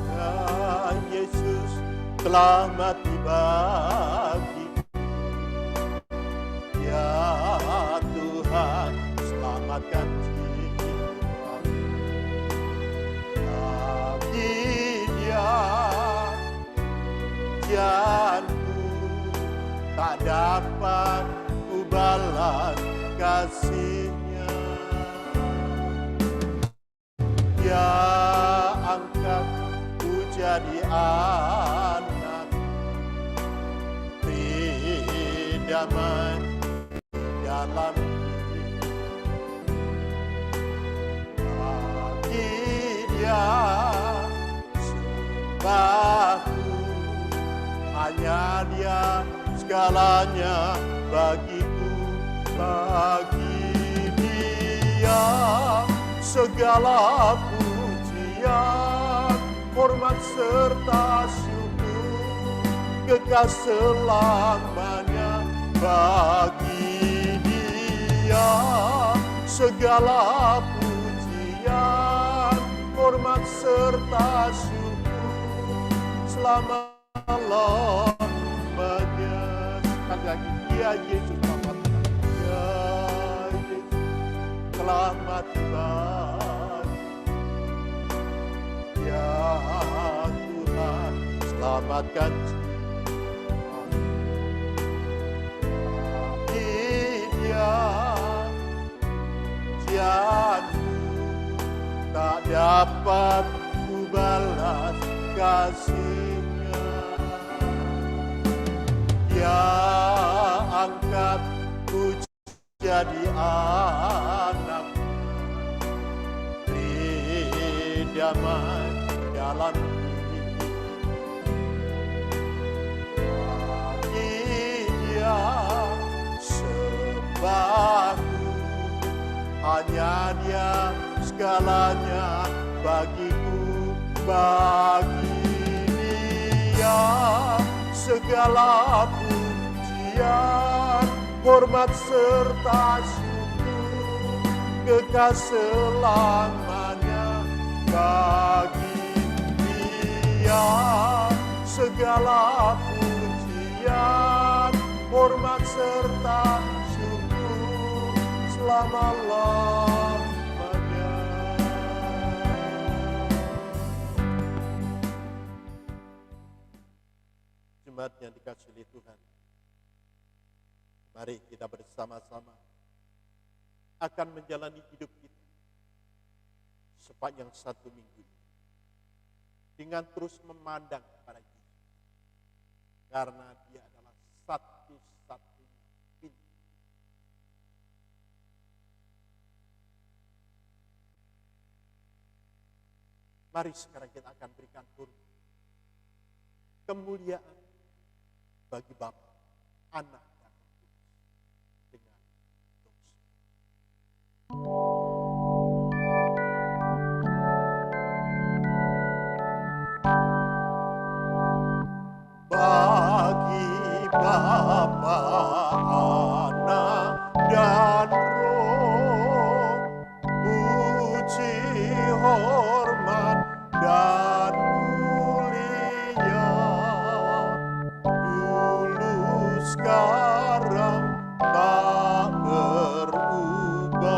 B: Dan Yesus telah mati bagi. Ya Tuhan, selamatkan jiwa bagi Dia. Janganku tak dapat ku balas kasih-Nya. Dia angkat ku jadi anak, damai dalam bagi Dia sembahku, hanya Dia segalanya bagiku. Bagi Dia segala pujian, hormat serta syukur, kekal selamanya. Bagi Dia segala pujian, hormat serta syukur, selama-lamanya. Sekali lagi, Dia Yesus telah mati. Dia Yesus telah mati bagi. Ya Tuhan, selamatkan Dia. Janganku tak dapat ku balas kasih-Nya. Dia angkatku jadi anak, beri damai dalam hidup. Bagi Dia sembahku, hanya Dia segalanya bagiku. Bagi Dia segala pujian, hormat serta syukur, kekal selamanya. Bagi Dia segala pujian, hormat serta syukur selama-lamanya. Jemaat yang dikasihi Tuhan, mari kita bersama-sama akan menjalani hidup kita sepanjang 1 minggu ini dengan terus memandang kepada Yesus, karena Dia adalah satu-satunya pintu. Mari sekarang kita akan berikan hormat, kemuliaan bagi Bapa, Anak, dan Roh Kudus dengan dosa. Bagi Bapa, Anak, dan Roh, puji, hormat, dan mulia, dulu, sekarang, tak berubah,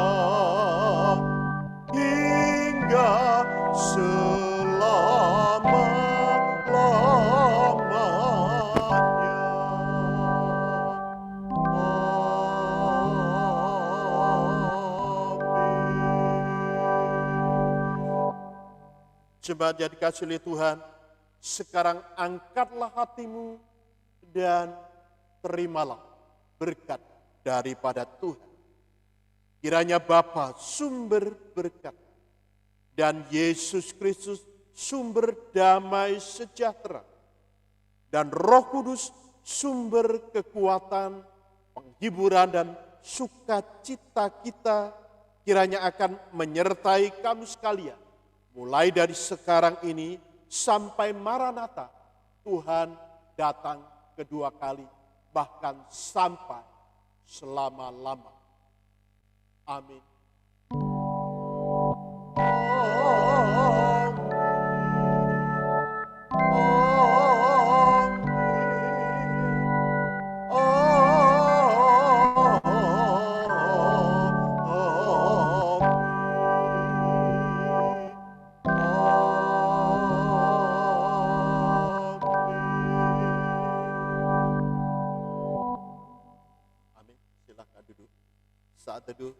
B: hingga selama-lamanya. Jemaat yang dikasihi oleh Tuhan, sekarang angkatlah hatimu dan terimalah berkat daripada Tuhan. Kiranya Bapa sumber berkat dan Yesus Kristus sumber damai sejahtera dan Roh Kudus sumber kekuatan, penghiburan dan sukacita kita kiranya akan menyertai kamu sekalian. Mulai dari sekarang ini sampai Maranatha, Tuhan datang kedua kali, bahkan sampai selama-lama. Amin. Amin. Silakan duduk. Saat teduh